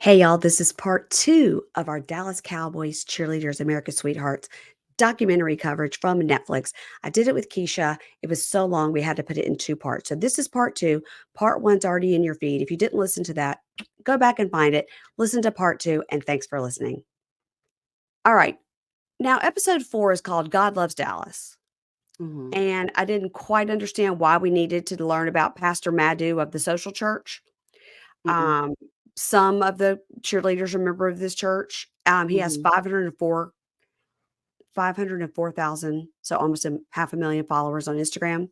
Hey, y'all, this is part two of our Dallas Cowboys Cheerleaders, America's Sweethearts documentary coverage from Netflix. I did it with Keisha. It was so long, we had to put it in two parts. So, this is part two. Part one's already in your feed. If you didn't listen to that, go back and find it. Listen to part two, and thanks for listening. All right. Now, episode four is called God Loves Dallas. Mhm, And I didn't quite understand why we needed to learn about Pastor Madhu of the social church. mm-mm, Um, some of the cheerleaders are a member of this church. He has mhm. 504,000, so almost a half a million followers on Instagram.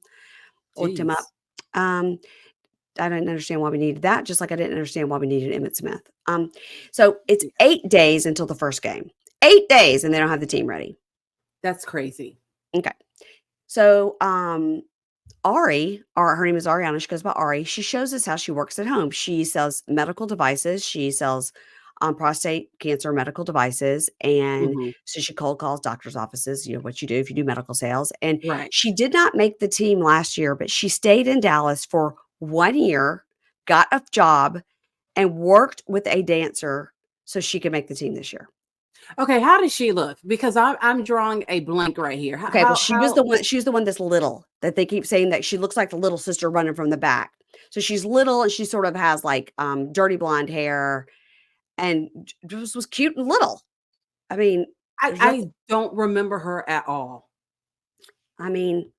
Looked him up. Jeez. Um, I didn't understand why we needed that, just like I didn't understand why we needed Emmett Smith. So it's Yeah, 8 days until the first game. 8 days, and they don't have the team ready. that's crazy. Okay. So, Ari, or her name is Ariana, she goes by Ari. She shows us how she works at home. She sells medical devices. She sells prostate cancer medical devices. And Mhm, so she cold calls doctors' offices, what you do if you do medical sales. And right. she did not make the team last year, but she stayed in Dallas for 1 year, got a job, and worked with a dancer so she could make the team this year. Okay, how does she look? Because I'm drawing a blank right here. How Okay, well, how how she's the one that's little, that they keep saying that she looks like the little sister running from the back. So she's little and she sort of has like dirty blonde hair and just was cute and little. I mean, I there's nothing I don't remember her at all. I mean,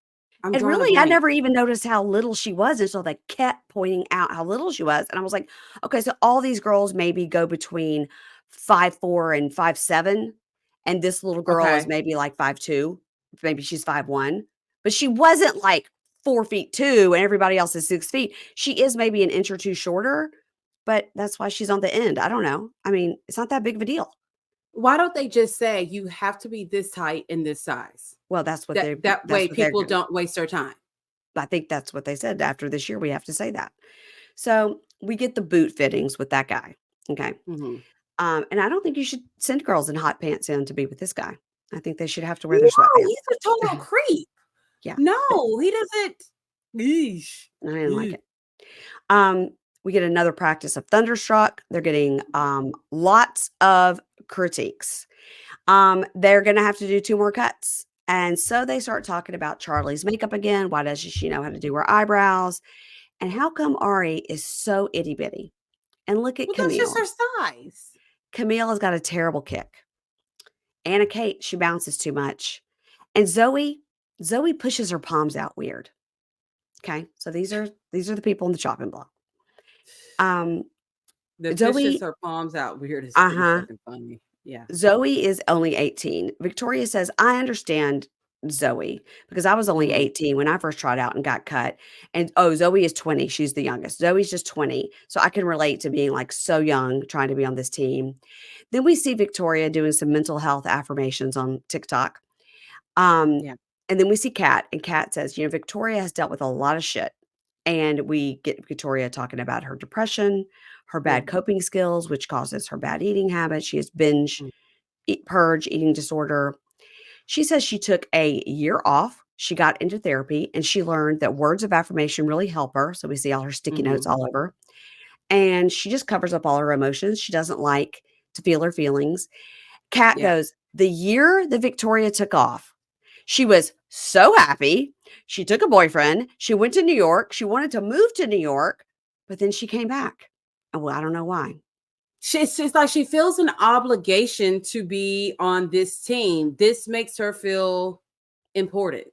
I'm and drawing a really I blank. never even noticed how little she was until they kept pointing out how little she was. And I was like, okay, so all these girls maybe go between 5'4" and 5'7", and this little girl is Okay. maybe like 5'2", maybe she's 5'1", but she wasn't like 4'2" and everybody else is 6 feet. She is maybe an inch or two shorter, but that's why she's on the end. I don't know. I mean, it's not that big of a deal. Why don't they just say you have to be this height and this size? Well, That that's way what they're people gonna don't waste their time. I think that's what they said. After this year, we have to say that. So we get the boot fittings with that guy. Okay. Mhm. And I don't think you should send girls in hot pants in to be with this guy. I think they should have to wear their No, sweatpants. he's a total creep. Yeah, but No, he doesn't. Eesh. I didn't like Ew. it. Um, we get another practice of Thunderstruck. They're getting lots of critiques. They're gonna have to do 2 more cuts. And so they start talking about Charlie's makeup again. Why doesn't she know how to do her eyebrows? And how come Ari is so itty bitty? And look at Well, that's just Camille. her size. Camille has got a terrible kick. Anna Kate, she bounces too much. And Zoe pushes her palms out weird. Okay. So these are the people in the chopping block. Um, The pushes Zoe, her palms out weird is pretty uh-huh. fucking funny. Yeah. Zoe is only 18. Victoria says, I understand Zoe because I was only Mhm. 18 when I first tried out and got cut. And oh, Zoe is 20. She's the youngest. Zoe's just 20. So I can relate to being like so young trying to be on this team. Then we see Victoria doing some mental health affirmations on TikTok. Um, Yeah. and then we see Kat, and Kat says, Victoria has dealt with a lot of shit. And we get Victoria talking about her depression, her Yeah. bad coping skills, which causes her bad eating habits. She has binge Mm. purge eating disorder. She says she took a year off. She got into therapy and she learned that words of affirmation really help her. So we see all her sticky notes Mhm. all over. And she just covers up all her emotions. She doesn't like to feel her feelings. Kat Yeah. goes, the year that Victoria took off, she was so happy. She took a boyfriend. She went to New York. She wanted to move to New York, but then she came back. And well, I don't know why. It's like she feels an obligation to be on this team. This makes her feel important.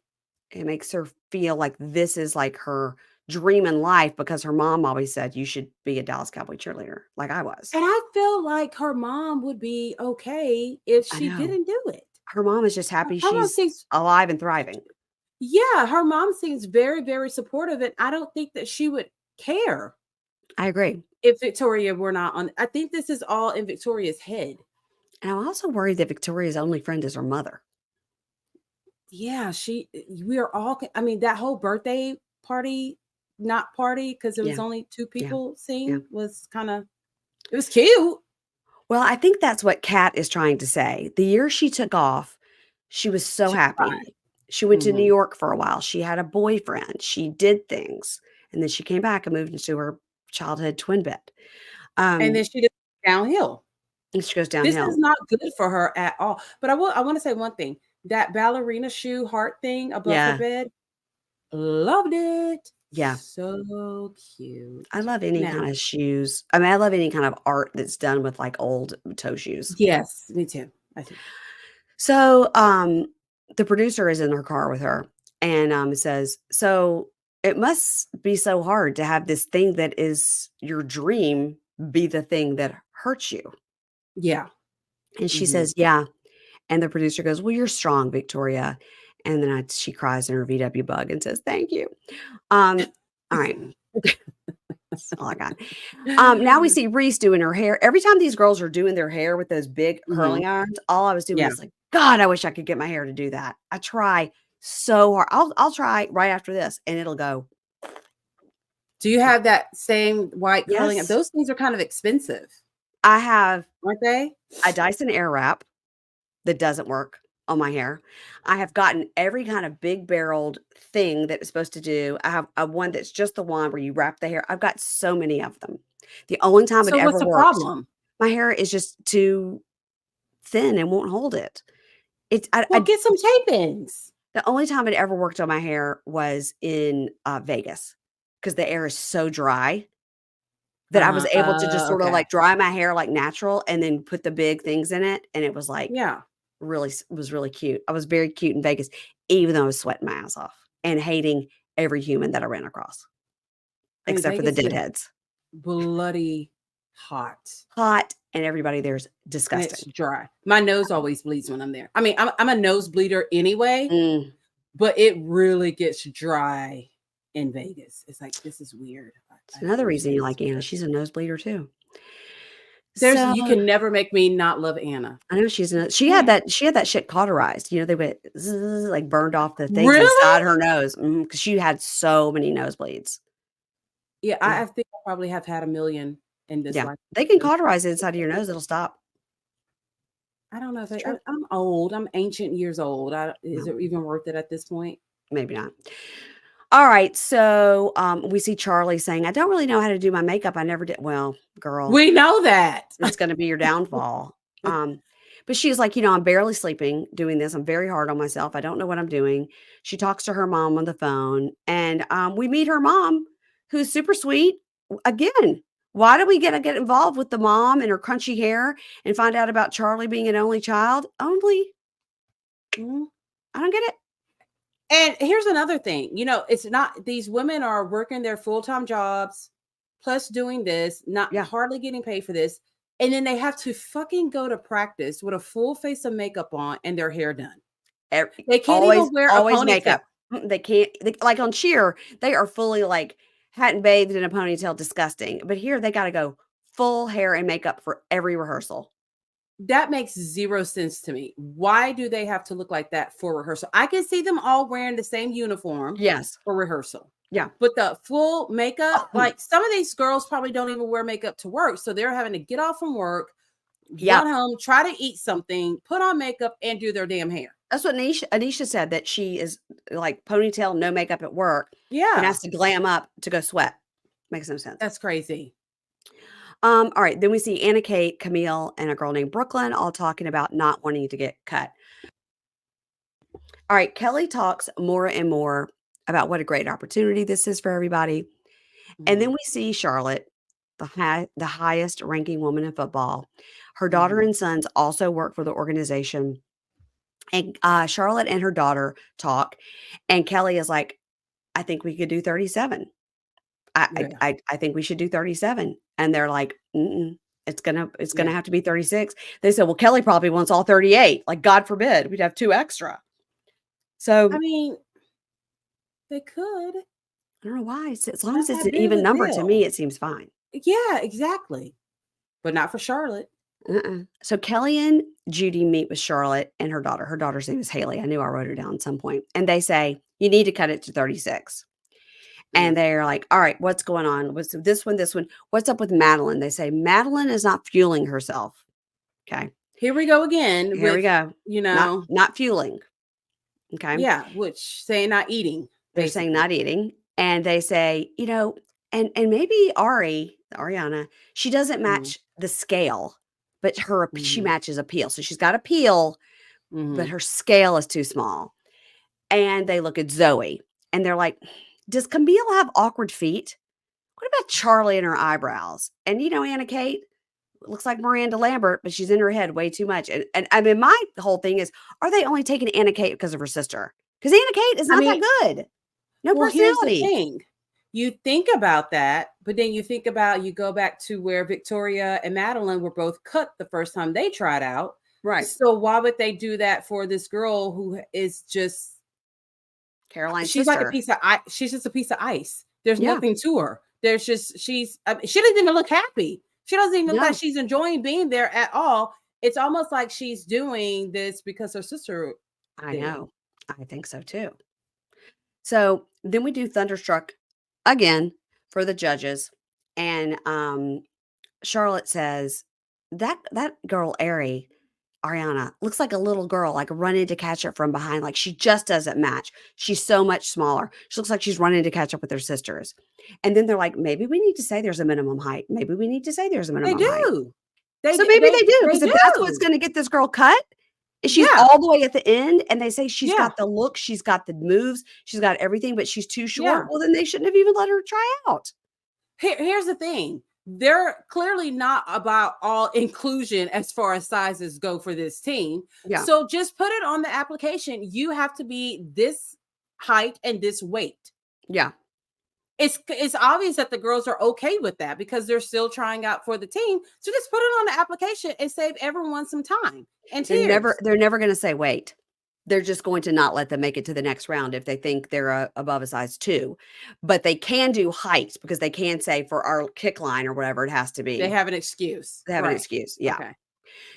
It makes her feel like this is like her dream in life because her mom always said, "You should be a Dallas Cowboy cheerleader," like I was. And I feel like her mom would be okay if I she know. didn't do it. Her mom is just happy Her mom she's seems alive and thriving. yeah, her mom seems very, very supportive, and I don't think that she would care I agree. if Victoria were not on. I think this is all in Victoria's head. And I'm also worried that Victoria's only friend is her mother. Yeah, we are all I mean, that whole birthday party, not party, because there was Yeah, only 2 yeah, people yeah. sing was kinda it was cute. Well, I think that's what Kat is trying to say. The year she took off, she was so She happy. cried. She went to New Mhm. York for a while. She had a boyfriend. She did things. And then she came back and moved into her childhood twin bed. And Um, then she did downhill. And she goes This downhill. is not good for her at all. But I wanna say one thing, that ballerina shoe heart thing above her Yeah. bed, loved it. Yeah. So cute. I love any Now kind of shoes. I mean, I love any kind of art that's done with, like, old toe shoes. yes, me too. I do. So, the producer is in her car with her and, says, "So, it must be so hard to have this thing that is your dream be the thing that hurts you." Yeah. And she Mhm. says, "Yeah." And the producer goes, "Well, you're strong, Victoria." And then she cries in her VW Bug and says, "Thank you." All right. That's all I got. Now we see Reese doing her hair. Every time these girls are doing their hair with those big Mhm. curling irons, all I was doing Yeah. is like, God, I wish I could get my hair to do that. I try so hard. I'll try right after this and it'll go. Do you have that same white curling Yes. those things are kind of expensive, I have aren't they? a Dyson Airwrap that doesn't work on my hair. I have gotten every kind of big barreled thing that it's supposed to do. I have a one that's just the one where you wrap the hair. I've got so many of them. The only time it So ever what's the works, problem? my hair is just too thin and won't hold it. It's Well, get some tape-ins. the only time it ever worked on my hair was in, Vegas, because the air is so dry that I was able to just sorta, Okay. like, dry my hair, like, natural and then put the big things in it, and it was, like, Yeah. really cute. I was very cute in Vegas, even though I was sweating my ass off and hating every human that I ran across, I mean, except for the Vegas is deadheads. bloody hot, Hot, and everybody there's and it's disgusting. dry. My nose always bleeds when I'm there. I mean, I'm a nose bleeder anyway, Mm. but it really gets dry in Vegas. It's like, "This is weird." It's I don't another reason understand you this like Anna. weather. She's a nosebleeder too. There's So you can never make me not love Anna. I know she's in it. Yeah. She had that shit cauterized, they went zzz, like, burned off the things Really? inside her nose, because she had so many nosebleeds. Yeah, Yeah, I think I probably have had a million in this yeah. life. They can cauterize it inside of your nose, it'll stop. I don't know if It's true. I'm old. I'm ancient years old. Is No, it even worth it at this point? maybe not. Alright, so, we see Charlie saying, "I don't really know how to do my makeup, I never did." Well, girl, We know that. it's gonna be your downfall. But she's like, "I'm barely sleeping doing this. I'm very hard on myself. I don't know what I'm doing." She talks to her mom on the phone, and, we meet her mom, who's super sweet. Again, why do we get involved with the mom and her crunchy hair and find out about Charlie being an only child? Only? Mhm. I don't get it. And here's another thing, it's not these women are working their full-time jobs, plus doing this, not Yeah. hardly getting paid for this, and then they have to fucking go to practice with a full face of makeup on and their hair done. Ev They can't even always wear a always ponytail. makeup. They can't like, on Cheer, they are fully, like, hadn't bathed in a ponytail, disgusting, but here, they gotta go full hair and makeup for every rehearsal. That makes 0 sense to me. Why do they have to look like that for rehearsal? I can see them all wearing the same uniform Yes. for rehearsal. Yeah. But the full makeup, like some of these girls probably don't even wear makeup to work. So they're having to get off from work, run Yep. home, try to eat something, put on makeup, and do their damn hair. That's what Anisha said, that she is, like, ponytail, no makeup at work, and Yeah, has to glam up to go sweat. Makes no sense. that's crazy. Alright, then we see Anna Kate, Camille, and a girl named Brooklyn all talking about not wanting to get cut. Alright, Kelly talks more and more about what a great opportunity this is for everybody, and then Mhm, we see Charlotte, the highest ranking woman in football. Her daughter mhm. and sons also work for the organization, and, Charlotte and her daughter talk, and Kelly is like, "I think we could do 37. Yeah. I think we should do 37." And they're like, "Mm-mm, it's gonna Yeah. have to be 36." They said, "Well, Kelly probably wants all 38. Like, God forbid, we'd have 2 extra." I So, mean, they could. I don't know why. As long as Not it's that an big of even a number, to me, deal. it seems fine. Yeah, exactly. But not for Charlotte. So Kelly and Judy meet with Charlotte and her daughter. Her daughter's name is Haley. I knew I wrote her down at some point. And they say, "You need to cut it to 36." And Mm. they're like, "All right, what's going on? What's this one, this one? What's up with Madeline?" They say, "Madeline is not fueling herself." Okay. Here we go again Here we with, go. you Not know, not fueling. Okay. yeah, which saying not eating, They're saying basically. not eating. And they say, and maybe Ari Ariana, she doesn't Mhm. match the scale, but she Mhm. matches appeal. So she's got appeal, but Mhm. her scale is too small. And they look at Zoe and they're like, does Camille have awkward feet? What about Charlie and her eyebrows? And Anna Kate looks like Miranda Lambert, but she's in her head way too much. And I mean, my whole thing is, are they only taking Anna Kate because of her sister? Because Anna Kate is I not mean, that good. No well, here's the personality. thing. You think about that, but then you go back to where Victoria and Madeline were both cut the first time they tried out. Right. So why would they do that for this girl who is just Caroline's she's like a sister. piece of ice. She's just a piece of ice. There's Yeah. nothing to her. There's just I mean, she doesn't even look happy. She doesn't even look No. like she's enjoying being there at all. It's almost like she's doing this because her sister I did it. know. I think so too. So then we do Thunderstruck again for the judges. And Charlotte says, that girl, Ariana, looks like a little girl, like running to catch up from behind. Like she just doesn't match. She's so much smaller. She looks like she's running to catch up with her sisters. And then they're like, maybe we need to say there's a minimum height. Maybe we need to say there's a They minimum height. do. They So do. maybe they do, They because if that's what's do. going to get this girl cut, is she's Yeah. all the way at the end and they say she's Yeah. got the look, she's got the moves, she's got everything, but she's too short. Yeah. Well, then they shouldn't have even let her try out. Here's the thing. They're clearly not about all inclusion as far as sizes go for this team. Yeah. So just put it on the application. You have to be this height and this weight. Yeah. It's obvious that the girls are okay with that because they're still trying out for the team. So just put it on the application and save everyone some time and tears. They're never going to say wait. They're just going to not let them make it to the next round if they think they're above a size 2. But they can do height because they can say for our kick line or whatever it has to be. They have an excuse. They have an Right. excuse. Yeah. Okay.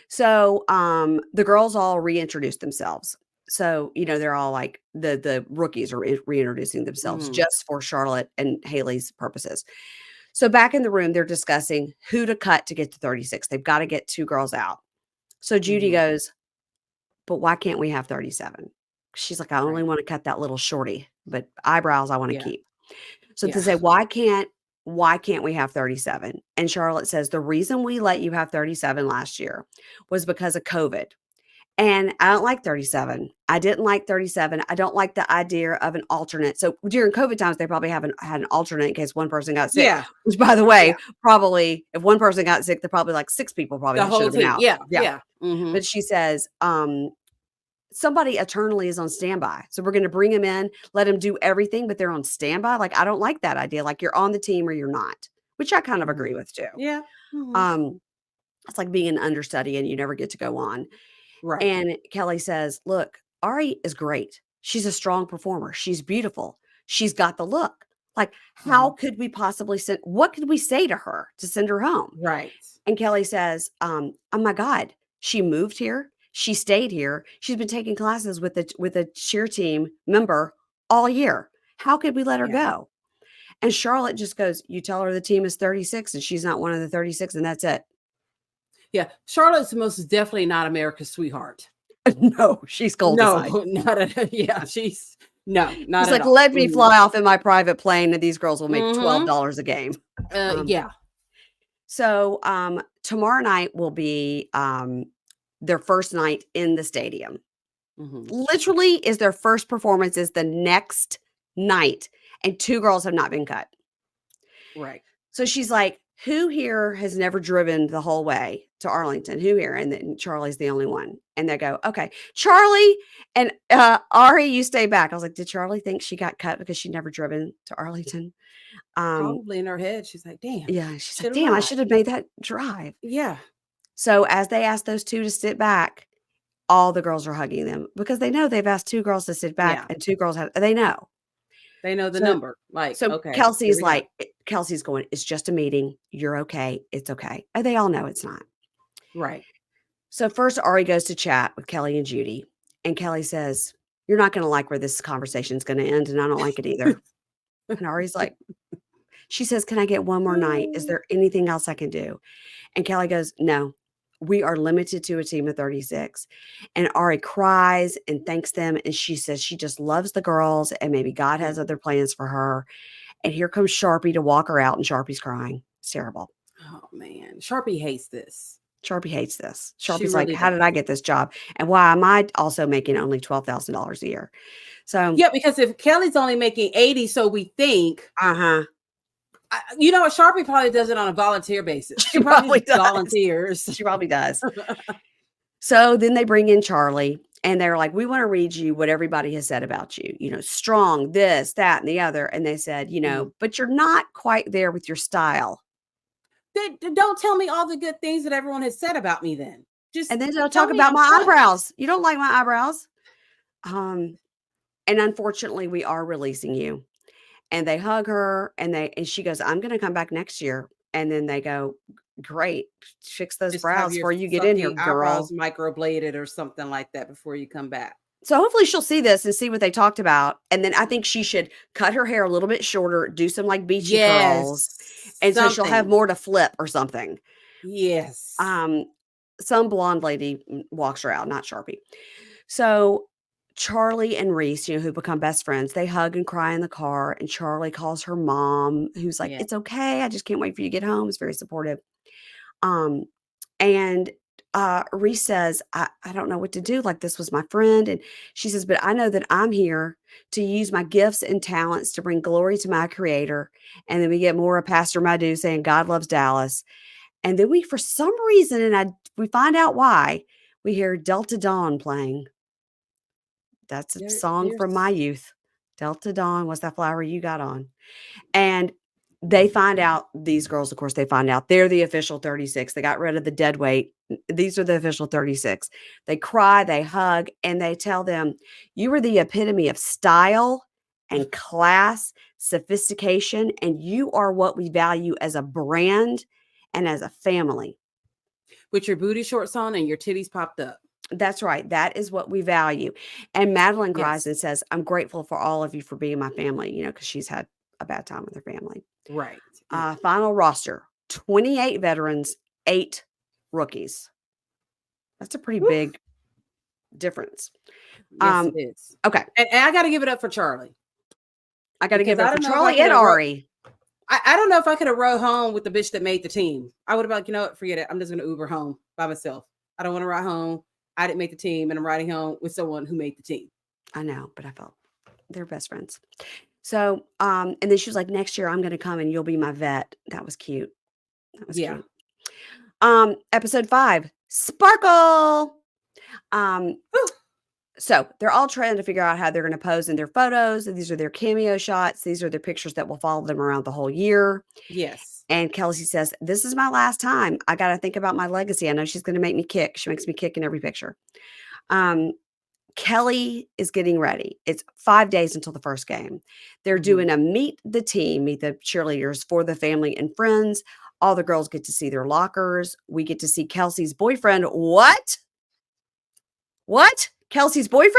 So the girls all reintroduce themselves. So, they're all like the rookies are reintroducing themselves Mhm. just for Charlotte and Haley's purposes. So back in the room, they're discussing who to cut to get to 36. They've got to get 2 girls out. So Judy Mhm. goes, but why can't we have 37? She's like, I only Right. want to cut that little shorty, but eyebrows I want to Yeah. keep. So Yeah. to say, why can't we have 37? And Charlotte says, the reason we let you have 37 last year was because of COVID. And I don't like 37. I didn't like 37. I don't like the idea of an alternate. So during COVID times, they probably haven't had an alternate in case one person got sick, Yeah. which by the way, Yeah. probably if one person got sick, they're probably like 6 people The should whole have been team. out. Yeah. Yeah. Yeah. Mhm. But she says, somebody eternally is on standby. So we're going to bring him in, let him do everything, but they're on standby. Like, I don't like that idea. Like you're on the team or you're not, which I kind of agree with too. Yeah. Mhm. It's like being an understudy and you never get to go on. Right. And Kelly says, look, Ari is great. She's a strong performer. She's beautiful. She's got the look. Like, how could we possibly what could we say to her to send her home? Right. And Kelly says, oh my God, she moved here. She stayed here. She's been taking classes with a cheer team member all year. How could we let her Yeah. go? And Charlotte just goes, you tell her the team is 36 and she's not one of the 36 and that's it. Yeah. Charlotte's most definitely not America's sweetheart. No, she's cold No, aside. not at yeah. She's no, not It's at like, all. let me fly off in my private plane and these girls will make Mhm. $12 a game. Yeah. So tomorrow night will be their first night in the stadium. Mhm. Literally is their first performance is the next night and 2 girls have not been cut. Right. So she's like, who here has never driven the whole way to Arlington? Who here? And then Charlie's the only one. And they go, okay, Charlie and Ari, you stay back. I was like, did Charlie think she got cut because she'd never driven to Arlington? Probably in her head, she's like, "Damn, Yeah. She's like, should damn, I ride." should have made that drive. Yeah. So as they ask those 2 to sit back, all the girls are hugging them because they know they've asked 2 girls to sit back Yeah. and 2 girls they know. They know the So number. Like, so okay, here we go. Kelsey's going, it's just a meeting. You're okay. It's okay. And they all know it's not. Right. So first Ari goes to chat with Kelly and Judy. And Kelly says, you're not going to like where this conversation is going to end. And I don't like it either. And Ari's like, she says, can I get one more night? Is there anything else I can do? And Kelly goes, no, we are limited to a team of 36. And Ari cries and thanks them. And she says she just loves the girls and maybe God has other plans for her. And here comes Sharpie to walk her out and Sharpie's crying. It's terrible. Oh man, Sharpie hates this. Sharpie hates this. She Sharpie's like, really how does. did I get this job? And why am I also making only $12,000 a year? So, Yeah, because if Kelly's only making 80, so we think, uh-huh. You know what? Sharpie probably does it on a volunteer basis. She She probably probably just does. volunteers. She probably does. So then they bring in Charlie and they're like, we want to read you what everybody has said about you, strong, this, that, and the other. And they said, but you're not quite there with your style. Don't tell me all the good things that everyone has said about me then. And then they'll talk about my eyebrows. You don't like my eyebrows. And unfortunately, we are releasing you. And they hug her and she goes, I'm going to come back next year. And then they go, great, fix those brows before you get in here, girl. Eyebrows microbladed or something like that before you come back. So hopefully she'll see this and see what they talked about. And then I think she should cut her hair a little bit shorter, do some like beachy curls. And so she'll have more to flip or something. Yes. Some blonde lady walks her out, not Sharpie. So Charlie and Reese, who become best friends, they hug and cry in the car. And Charlie calls her mom, who's like, it's okay. I just can't wait for you to get home. It's very supportive. And Reese says, I don't know what to do. Like, this was my friend. And she says, but I know that I'm here to use my gifts and talents to bring glory to my creator. And then we get more of Pastor Madhu saying, God loves Dallas. And then for some reason, and we find out why, we hear Delta Dawn playing. That's a song from my youth. Delta Dawn was that flower you got on. And they find out, these girls, of course, they find out they're the official 36. They got rid of the dead weight. These are the official 36. They cry, they hug, and they tell them, you were the epitome of style and class, sophistication, and you are what we value as a brand and as a family. With your booty shorts on and your titties popped up. That's right. That is what we value. And Madeline cries and says, I'm grateful for all of you for being my family, because she's had a bad time with her family. Right. Final roster, 28 veterans, 8 rookies. That's a pretty big difference. Yes, it is. Okay. And I got to give it up for Charlie. I got to give it up for Charlie and Ari. I don't know if I could have rode home with the bitch that made the team. I would have been like, you know what, forget it. I'm just going to Uber home by myself. I don't want to ride home. I didn't make the team, and I'm riding home with someone who made the team. I know, but I felt they're best friends. So, and then she was like, next year I'm going to come and you'll be my vet. That was cute. That was cute. Episode 5, Sparkle. So they're all trying to figure out how they're going to pose in their photos. These are their cameo shots. These are the pictures that will follow them around the whole year. Yes. And Kelsey says, this is my last time. I got to think about my legacy. I know she's going to make me kick. She makes me kick in every picture. Kelly is getting ready. It's 5 days until the first game. They're doing a meet the cheerleaders for the family and friends. All the girls get to see their lockers. We get to see Kelsey's boyfriend. What? Kelsey's boyfriend?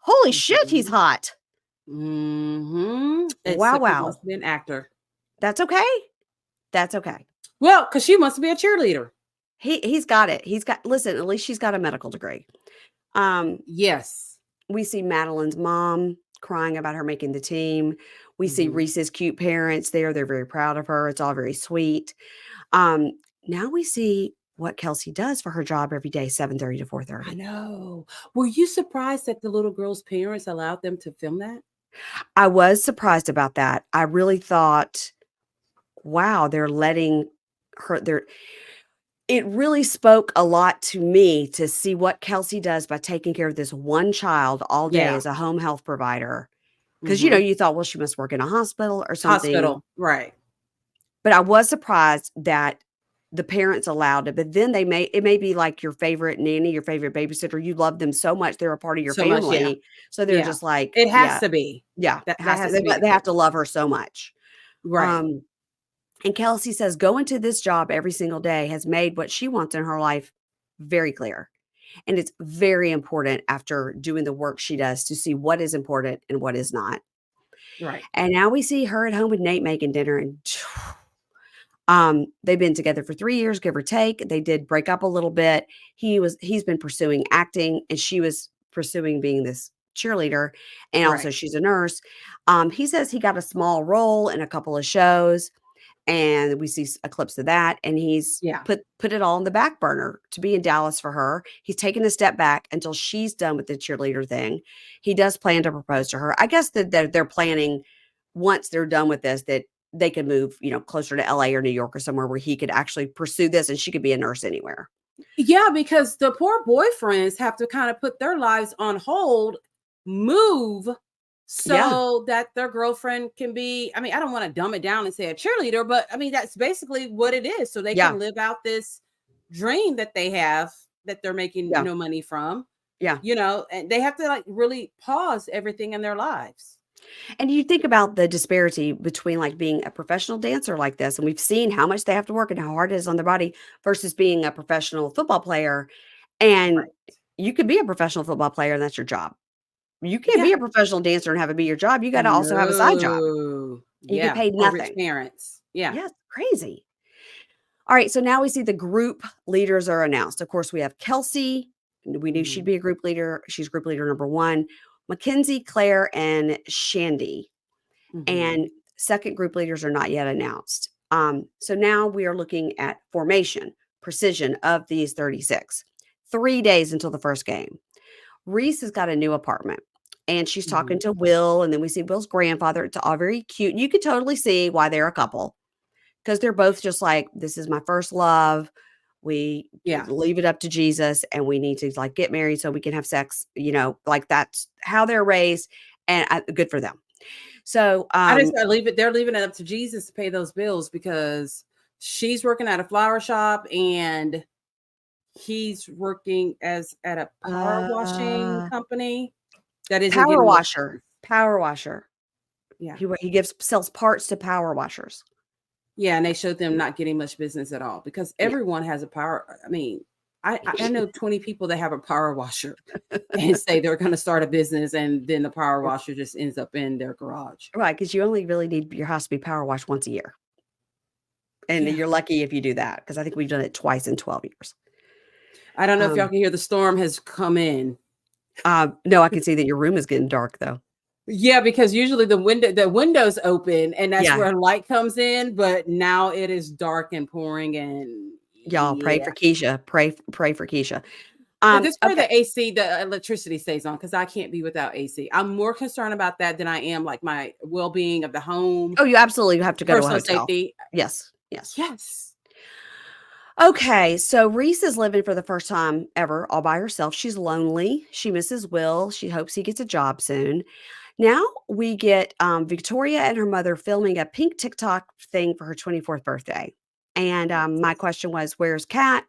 Holy shit, he's hot. Wow. Must be an actor. That's okay. That's okay. Well, because she wants to be a cheerleader. He's got it. Listen, at least she's got a medical degree. Yes. We see Madeline's mom crying about her making the team. We see Reese's cute parents there. They're very proud of her. It's all very sweet. Now we see what Kelsey does for her job every day, 7:30 to 4:30. I know. Were you surprised that the little girl's parents allowed them to film that? I was surprised about that. I really thought, wow, they're letting her there. It really spoke a lot to me to see what Kelsey does by taking care of this one child all day as a home health provider. Because, you thought, well, she must work in a hospital or something. Hospital, right. But I was surprised that the parents allowed it. But then it may be like your favorite nanny, your favorite babysitter. You love them so much. They're a part of your family. Much, So they're just like. It has to be. Yeah. They have to love her so much. Right. And Kelsey says, going to this job every single day has made what she wants in her life very clear. And it's very important after doing the work she does to see what is important and what is not. Right. And now we see her at home with Nate making dinner. And they've been together for 3 years, give or take. They did break up a little bit. He's been pursuing acting, and she was pursuing being this cheerleader. And also she's a nurse. He says he got a small role in a couple of shows. and we see a clips of that, and he's Yeah. put it all on the back burner to be in Dallas for her. He's taken a step back until she's done with the cheerleader thing. He does plan to propose to her. I guess that they're planning once they're done with this that they could move, closer to LA or New York or somewhere where he could actually pursue this and she could be a nurse anywhere. Yeah, because the poor boyfriends have to kind of put their lives on hold, move Yeah. so that their girlfriend can be. I mean, I don't want to dumb it down and say a cheerleader, but I mean, that's basically what it is. So they Yeah. can live out this dream that they have that they're making Yeah. no money from, Yeah. and they have to like really pause everything in their lives. And you think about the disparity between like being a professional dancer like this, and we've seen how much they have to work and how hard it is on their body versus being a professional football player. And Right. you could be a professional football player and that's your job. You can't Yeah. be a professional dancer and have it be your job. You got to also have a side job. No. You get Yeah. paid Or rich nothing. parents. Yeah. Yes, crazy. All right, so now we see the group leaders are announced. Of course, we have Kelsey. We knew she'd Mhm. be a group leader. She's group leader number 1. Mackenzie, Claire, and Shandy. Mhm. And second group leaders are not yet announced. So now we are looking at formation, precision of these 36. 3 days until the first game. Reese has got a new apartment and she's talking Mhm. to Will. And then we see Will's grandfather. It's all very cute. You could totally see why they're a couple because they're both just like, this is my first love. We Yeah. leave it up to Jesus and we need to like get married so we can have sex, like that's how they're raised and good for them. So, They're leaving it up to Jesus to pay those bills because she's working at a flower shop and he's working at a power washing uh, company that isn't power getting much washer, business. power washer. Yeah. He sells parts to power washers. Yeah. And they showed them not getting much business at all because Yeah. everyone has a power. I mean, I know 20 people that have a power washer and say they're going to start a business and then the power washer just ends up in their garage. Right, because you only really need your house to be power washed once a year, and Yeah. you're lucky if you do that, because I think we've done it twice in 12 years. I don't know if y'all Um, can hear the storm has come in. no, I can see that your room is getting dark, though. Yeah, because usually the windows open and that's Yeah. where light comes in, but now it is dark and pouring and Y'all pray for yeah. Keisha. Pray for Keisha. But just pray Okay. the AC, the electricity stays on because I can't be without AC. I'm more concerned about that than I am like my well-being of the home, Oh, you absolutely have to go to a personal hotel. safety. Yes, yes. Yes. Okay, so Reese is living for the first time ever all by herself. She's lonely. She misses Will. She hopes he gets a job soon. Now we get Victoria and her mother filming a pink TikTok thing for her 24th birthday. And my question was, where's Kat?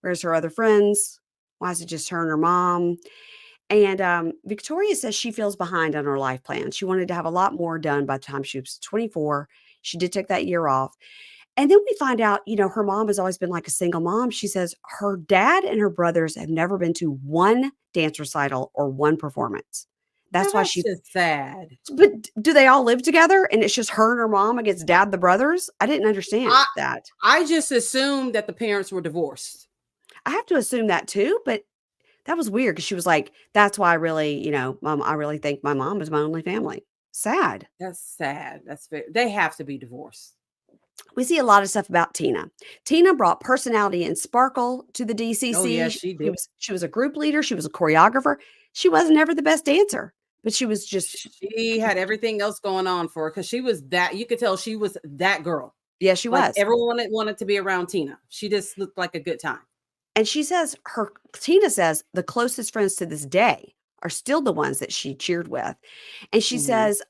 Where's her other friends? Why is it just her and her mom? And Victoria says she feels behind on her life plan. She wanted to have a lot more done by the time she was 24. She did take that year off. And then we find out, her mom has always been like a single mom. She says her dad and her brothers have never been to one dance recital or one performance. Now That's why that's she just sad. but do they all live together and it's just her and her mom against dad, the brothers? I didn't understand I that. I just assumed that the parents were divorced. I have to assume that too, but that was weird because she was like, "That's why I really, mom, I really think my mom is my only family." Sad. That's sad. They have to be divorced. We see a lot of stuff about Tina. Tina brought personality and sparkle to the Oh DCC. yeah, She she she did. was she was a group leader. She was a choreographer. She wasn't ever the best dancer, but she was just She had everything else going on for her because she was that you could tell she was that girl. yeah, she Like was. everyone that wanted to be around Tina. She just looked like a good time. And Tina says the closest friends to this day are still the ones that she cheered with. And she Mhm. says,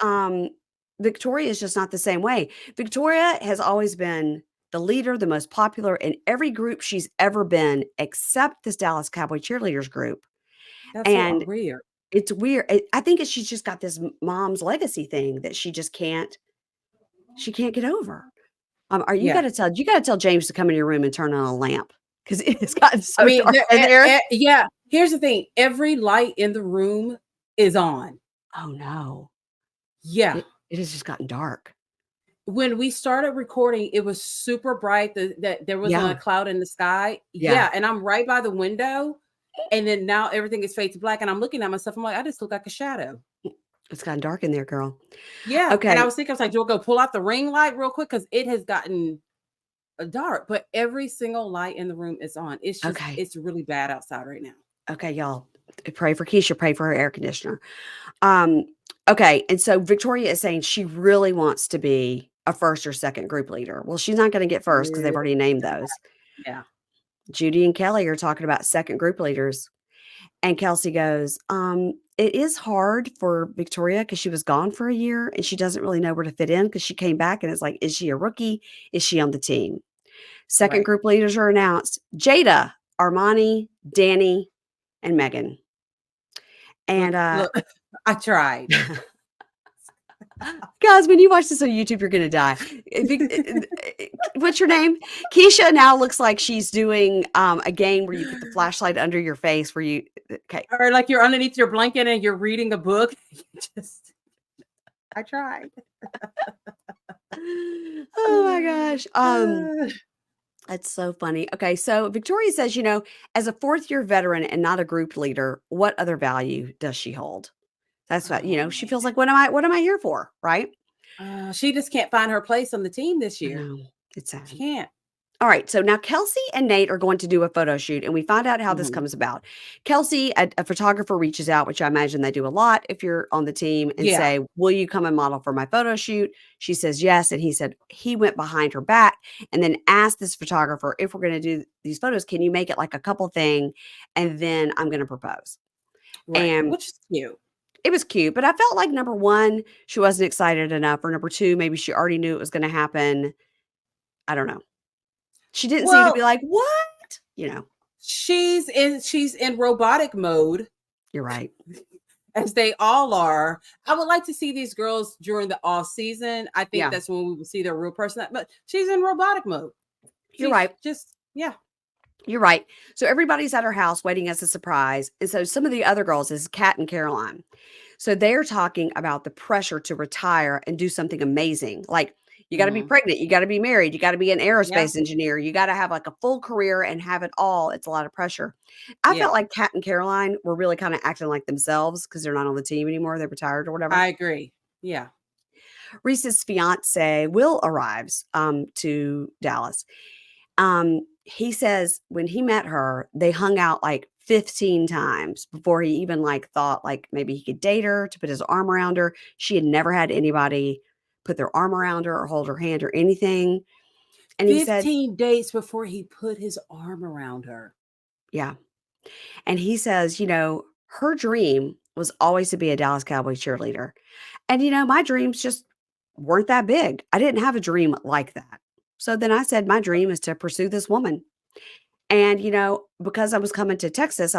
Victoria is just not the same way. Victoria has always been the leader, the most popular in every group she's ever been, except this Dallas Cowboy Cheerleaders group. That's so And weird. it's weird. I think she's just got this mom's legacy thing that she can't get over. Are Yeah. you gotta tell James to come in your room and turn on a lamp because it's gotten I so mean, dark in there. yeah. Here's the thing. Every light in the room is on. Oh, no. Yeah. It has just gotten dark. When we started recording, it was super bright. That there wasn't Yeah, a cloud in the sky. yeah. Yeah, and I'm right by the window, and then now everything is fade to black, and I'm looking at myself. I'm like, I just look like a shadow. It's gotten dark in there, girl. Yeah, and I Okay. was thinking, I was like, "Do I go pull out the ring light real quick?" Because it has gotten dark, but every single light in the room is on. Okay. It's really bad outside right now. Okay, y'all. Pray for Keisha. Pray for her air conditioner. Um, okay. And so Victoria is saying she really wants to be a first or second group leader. Well, she's not going to get first because they've Really already named gonna those. Yeah. Judy and Kelly are talking about second group leaders. And Kelsey goes, it is hard for Victoria because she was gone for a year and she doesn't really know where to fit in because she came back and it's like, is she a rookie? Is she on the team? Second Right. group leaders are announced: Jada, Armani, Danny, and Megan. And Look, I tried. guys, when you watch this on YouTube, you're gonna die. What's your name? Keisha now looks like she's doing a game where you put the flashlight under your face. Where you okay? Or like you're underneath your blanket and you're reading a book. Just I tried. Oh my gosh. Uh, That's so funny. Okay, so Victoria says, as a fourth year veteran and not a group leader, what other value does she hold? That's what, oh she man. feels like, what am I here for? Right? She just can't find her place on the team this I year. know. It's She sad. can't. All right. So now Kelsey and Nate are going to do a photo shoot, and we find out how this Mhm. comes about. Kelsey, a photographer, reaches out, which I imagine they do a lot if you're on the team, and Yeah. say, will you come and model for my photo shoot? She says yes. And he said he went behind her back and then asked this photographer, if we're going to do these photos, can you make it like a couple thing? And then I'm going to propose. Right. And Which is cute. it was cute, but I felt like number one, she wasn't excited enough, or number two, maybe she already knew it was going to happen. I don't know. She didn't seem to be Well, like, "What?" she's in robotic mode, You're right. as they all are. I would like to see these girls during the off season. I think Yeah, that's when we will see their real person. But she's in robotic mode. you're She's right. just yeah. You're right. So everybody's at her house waiting as a surprise, and so some of the other girls is Kat and Caroline. So they're talking about the pressure to retire and do something amazing. Like, you gotta be Mhm. pregnant, you gotta be married, you gotta be an Yeah. aerospace engineer, you gotta have, like, a full career and have it all. It's a lot of pressure. I felt Yeah. like Kat and Caroline were really kinda acting like themselves because 'cause they're not on the team anymore, they're retired or whatever. I agree. Yeah. Reese's fiance, Will, arrives, to Dallas. He says when he met her, they hung out like 15 times before he even like thought like maybe he could date her, to put his arm around her. She had never had anybody put their arm around her or hold her hand or anything. And he said, 15 dates before he put his arm around her. yeah. And he says, her dream was always to be a Dallas Cowboy cheerleader. And, my dreams just weren't that big. I didn't have a dream like that. So then I said, my dream is to pursue this woman. And, because I was coming to Texas,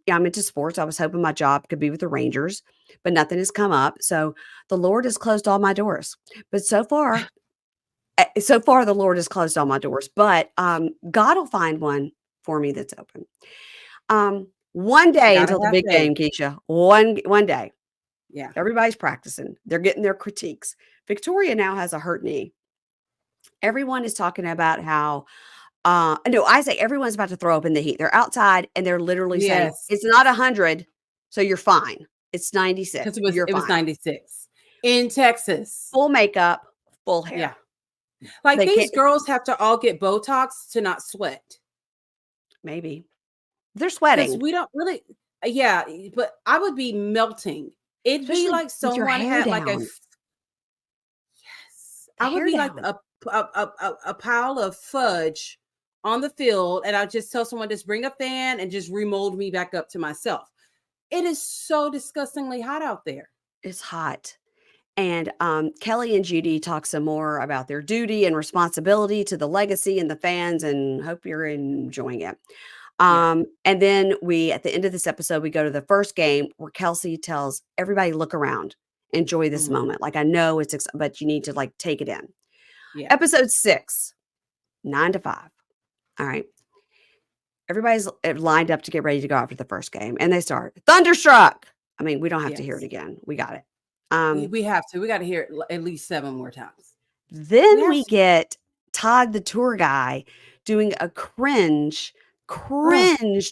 yeah, I'm into sports. I was hoping my job could be with the Rangers, but nothing has come up. So the Lord has closed all my doors. But so far, the Lord has closed all my doors. But God will find one for me that's open. One day Gotta until the have big faith. game, Keisha. One day. Yeah. Everybody's practicing. They're getting their critiques. Victoria now has a hurt knee. Everyone is talking about how no, I say everyone's about to throw up in the heat. They're outside and they're literally saying, Yes. "It's not 100, so you're fine. It's Because 96. You're it was fine." 96 in Texas. Full makeup, full Yeah. hair. Like They can't these girls have to all get Botox to not sweat. maybe. They're Because sweating, we don't really, yeah, but I would be melting. It'd be especially like with your someone hair had like down. yes, The I would hair be like down. a pile of fudge on the field, and I just tell someone, just bring a fan and just remold me back up to myself. It is so disgustingly hot out there. It's hot. And Kelly and Judy talk some more about their duty and responsibility to the legacy and the fans, and hope you're enjoying it. Yeah. And then at the end of this episode, we go to the first game where Kelsey tells everybody, look around, enjoy this Mhm. moment. Like, I know but you need to like take it in. Yeah. Episode 6, 9 to 5. All right. Everybody's lined up to get ready to go after the first game, and they start Thunderstruck. I mean, we don't have to hear it Yes. again. We got it. We have to. We got to hear it at least 7 more times. We Then have we to. get Todd, the tour guy, doing a Oh, cringe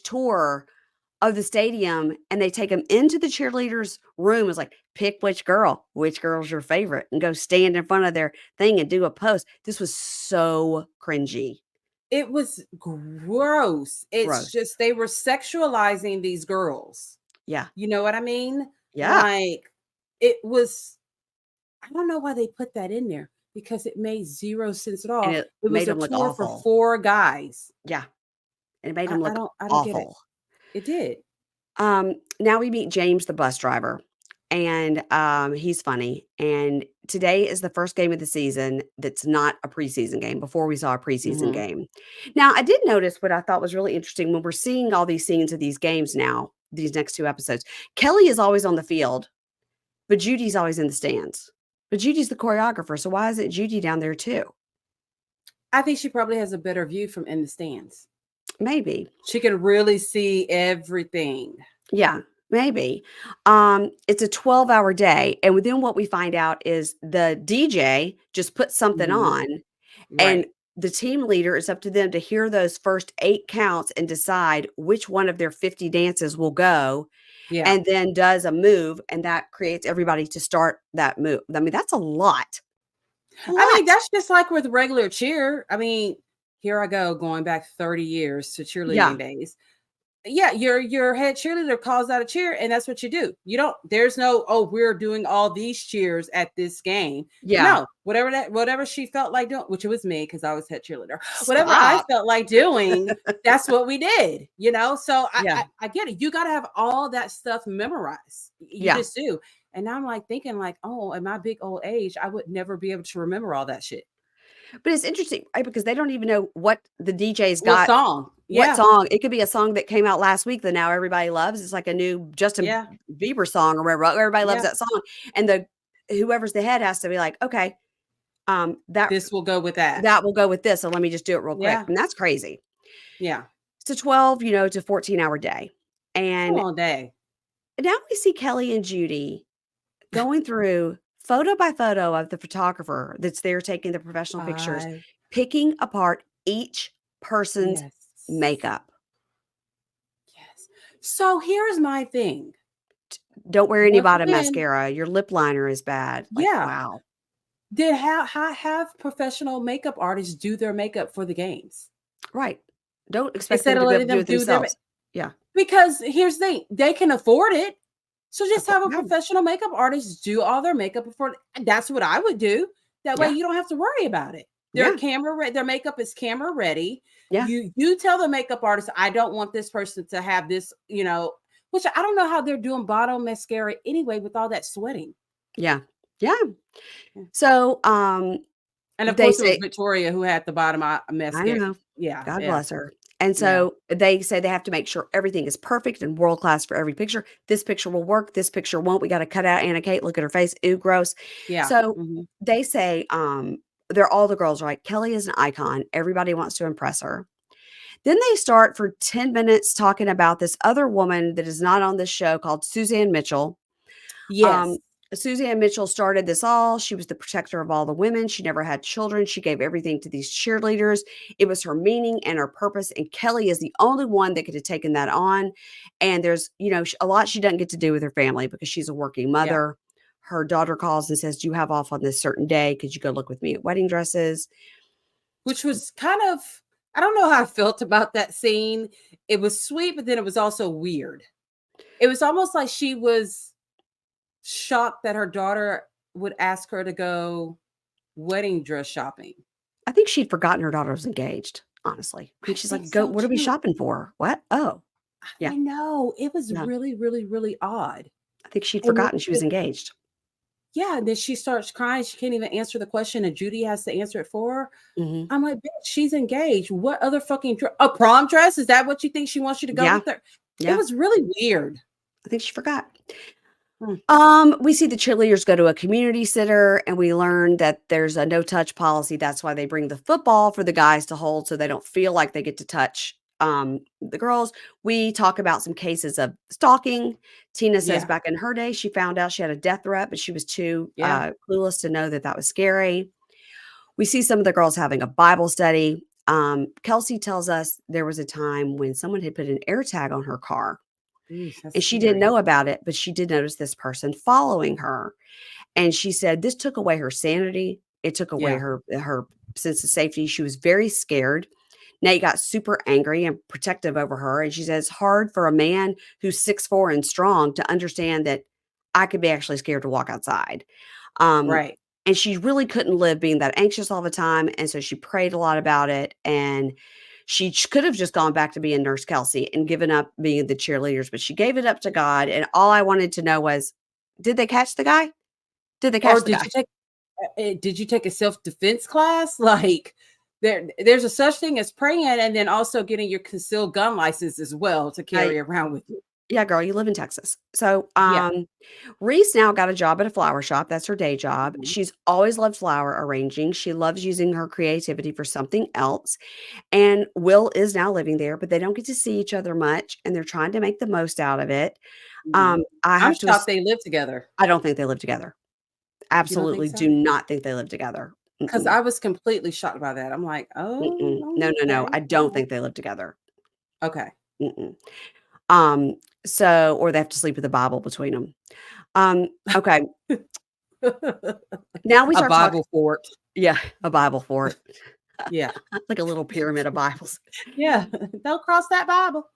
tour of the stadium, and they take them into the cheerleaders' room. It's like, pick which girl's your favorite, and go stand in front of their thing and do a pose. This was so cringy. It was gross. It's Gross. just they were sexualizing these girls. Yeah. You know what I mean? Yeah. Like, it was, I don't know why they put that in there because it made zero sense at And all. it It was made a them look tour for awful. 4 guys. Yeah. And it made I, them I look don't I don't get it. awful. It did. Now we meet James, the bus driver, and he's funny. And today is the first game of the season that's not a preseason game. Before we saw a preseason Mhm. game. Now I did notice what I thought was really interesting when we're seeing all these scenes of these games now. These next 2 episodes, Kelly is always on the field, but Judy's always in the stands. But Judy's the choreographer, so why isn't Judy down there too? I think she probably has a better view from in the stands. Maybe. She can really see everything. Yeah, maybe. It's a 12-hour day, and within what we find out is the DJ just put something Mhm. on, and Right. the team leader, it's up to them to hear those first 8 counts and decide which one of their 50 dances will go, Yeah. and then does a move, and that creates everybody to start that move. I mean, that's a lot. A I mean, lot. that's just like with regular cheer. I mean, here I go going back 30 years to Yeah, cheerleading days. Yeah, your head cheerleader calls out a cheer, and that's what you do. You don't, there's no, oh, we're doing all these cheers at this game. yeah. No, whatever she felt like doing, which it was me because I was head cheerleader. Whatever I Stop. felt like doing, that's what we did, you know. So I Yeah, I, I get it. You got to have all that stuff memorized. You yeah. just do. And now I'm like thinking, like, oh, at my big old age, I would never be able to remember all that shit. But it's interesting, right? Because they don't even know what the DJ's What got. song? What Yeah, song? It could be a song that came out last week that now everybody loves. It's like a new Justin yeah, Bieber song or whatever. Everybody loves yeah. that song. And the whoever's the head has to be like, okay, that This will go with that. that will go with this. So let me just do it real quick. Yeah, And that's crazy. yeah. It's a 12, to 14-hour day. It's a And long day. now we see Kelly and Judy going through photo by photo of the photographer that's there taking the professional pictures, I picking apart each person's Yes. makeup. Yes. So here's my thing. Don't wear any Once bottom again, mascara. Your lip liner is bad. Like, yeah. wow. Did have professional makeup artists do their makeup for the games Right. Don't expect instead them of to be able letting to do them it do their themselves. Yeah. because here's the thing, they can afford it. So Of just course. have a Yeah. professional makeup artist do all their makeup before. That's what I would do. That way Yeah. you don't have to worry about it. Yeah. Their makeup is camera ready. Yeah. You tell the makeup artist, I don't want this person to have this, which I don't know how they're doing bottom mascara anyway with all that sweating. Yeah. Yeah. Yeah. So, And of they course it was say Victoria who had the bottom I mascara. know. Yeah, God yeah, bless her. And yeah, so they say they have to make sure everything is perfect and world class for every picture. This picture will work. This picture won't. We got to cut out Anna Kate. Look at her face. Ooh, gross. yeah. So Mhm. they say, they're all the girls are like, Kelly is an icon. Everybody wants to impress her. Then they start for 10 minutes talking about this other woman that is not on this show called Suzanne Mitchell. Yes. Um, Suzanne Mitchell started this all. She was the protector of all the women. She never had children. She gave everything to these cheerleaders. It was her meaning and her purpose. And Kelly is the only one that could have taken that on. And there's, a lot she doesn't get to do with her family because she's a working Yeah. mother. Her daughter calls and says, "Do you have off on this certain day? Could you go look with me at wedding dresses?" Which was kind of, I don't know how I felt about that scene. It was sweet, but then it was also weird. It was almost like she was shocked that her daughter would ask her to go wedding dress shopping. I think she'd forgotten her daughter was engaged, honestly. I I think she's think like, "Go, so what are we too. shopping for? What? Oh, yeah, I know. It was yeah." really, really, really odd. I think she'd And forgotten she was engaged. yeah, and then she starts crying. She can't even answer the question, and Judy has to answer it for her. Mhm. I'm like, bitch, she's engaged. What other fucking a prom dress? Is that what you think she wants you to go Yeah, with her? It yeah. was really weird. I think she forgot. Hmm. We see the cheerleaders go to a community center and we learn that there's a no touch policy. That's why they bring the football for the guys to hold so they don't feel like they get to touch the girls. We talk about some cases of stalking. Tina says Yeah, back in her day, she found out she had a death threat, but she was too yeah. clueless to know that that was scary. We see some of the girls having a Bible study. Kelsey tells us there was a time when someone had put an air tag on her car. Ooh, that's And she didn't scary. know about it, but she did notice this person following her. And she said this took away her sanity. It took away Yeah. her sense of safety. She was very scared. Nate got super angry and protective over her. And she said it's hard for a man who's 6'4" and strong to understand that I could be actually scared to walk outside. Um, Right. and she really couldn't live being that anxious all the time. And so she prayed a lot about it. And she could have just gone back to being Nurse Kelsey and given up being the cheerleaders, but she gave it up to God. And all I wanted to know was, did they catch the guy? Did they Or catch the guy? did you take a self-defense class? Like there's a such thing as praying and then also getting your concealed gun license as well to I carry around with you. Yeah, girl, you live in Texas. So, Yeah. Reese now got a job at a flower shop. That's her day job. Mhm. She's always loved flower arranging. She loves using her creativity for something else. And Will is now living there, but they don't get to see each other much, and they're trying to make the most out of it. Mhm. I I'm have to shocked ass they live together. I don't think they live together. You don't think Absolutely do so? not think they live together. Because Mm-mm, I was completely shocked by that. I'm like, mm-mm. oh, No, no, no. okay. I don't think they live together. Okay. Mm-mm. Um, or they have to sleep with the Bible between them. Okay. Now we A start talking. Bible fort. Yeah, a Bible for it. Yeah. Like a little pyramid of Bibles. Yeah. Don't cross that Bible.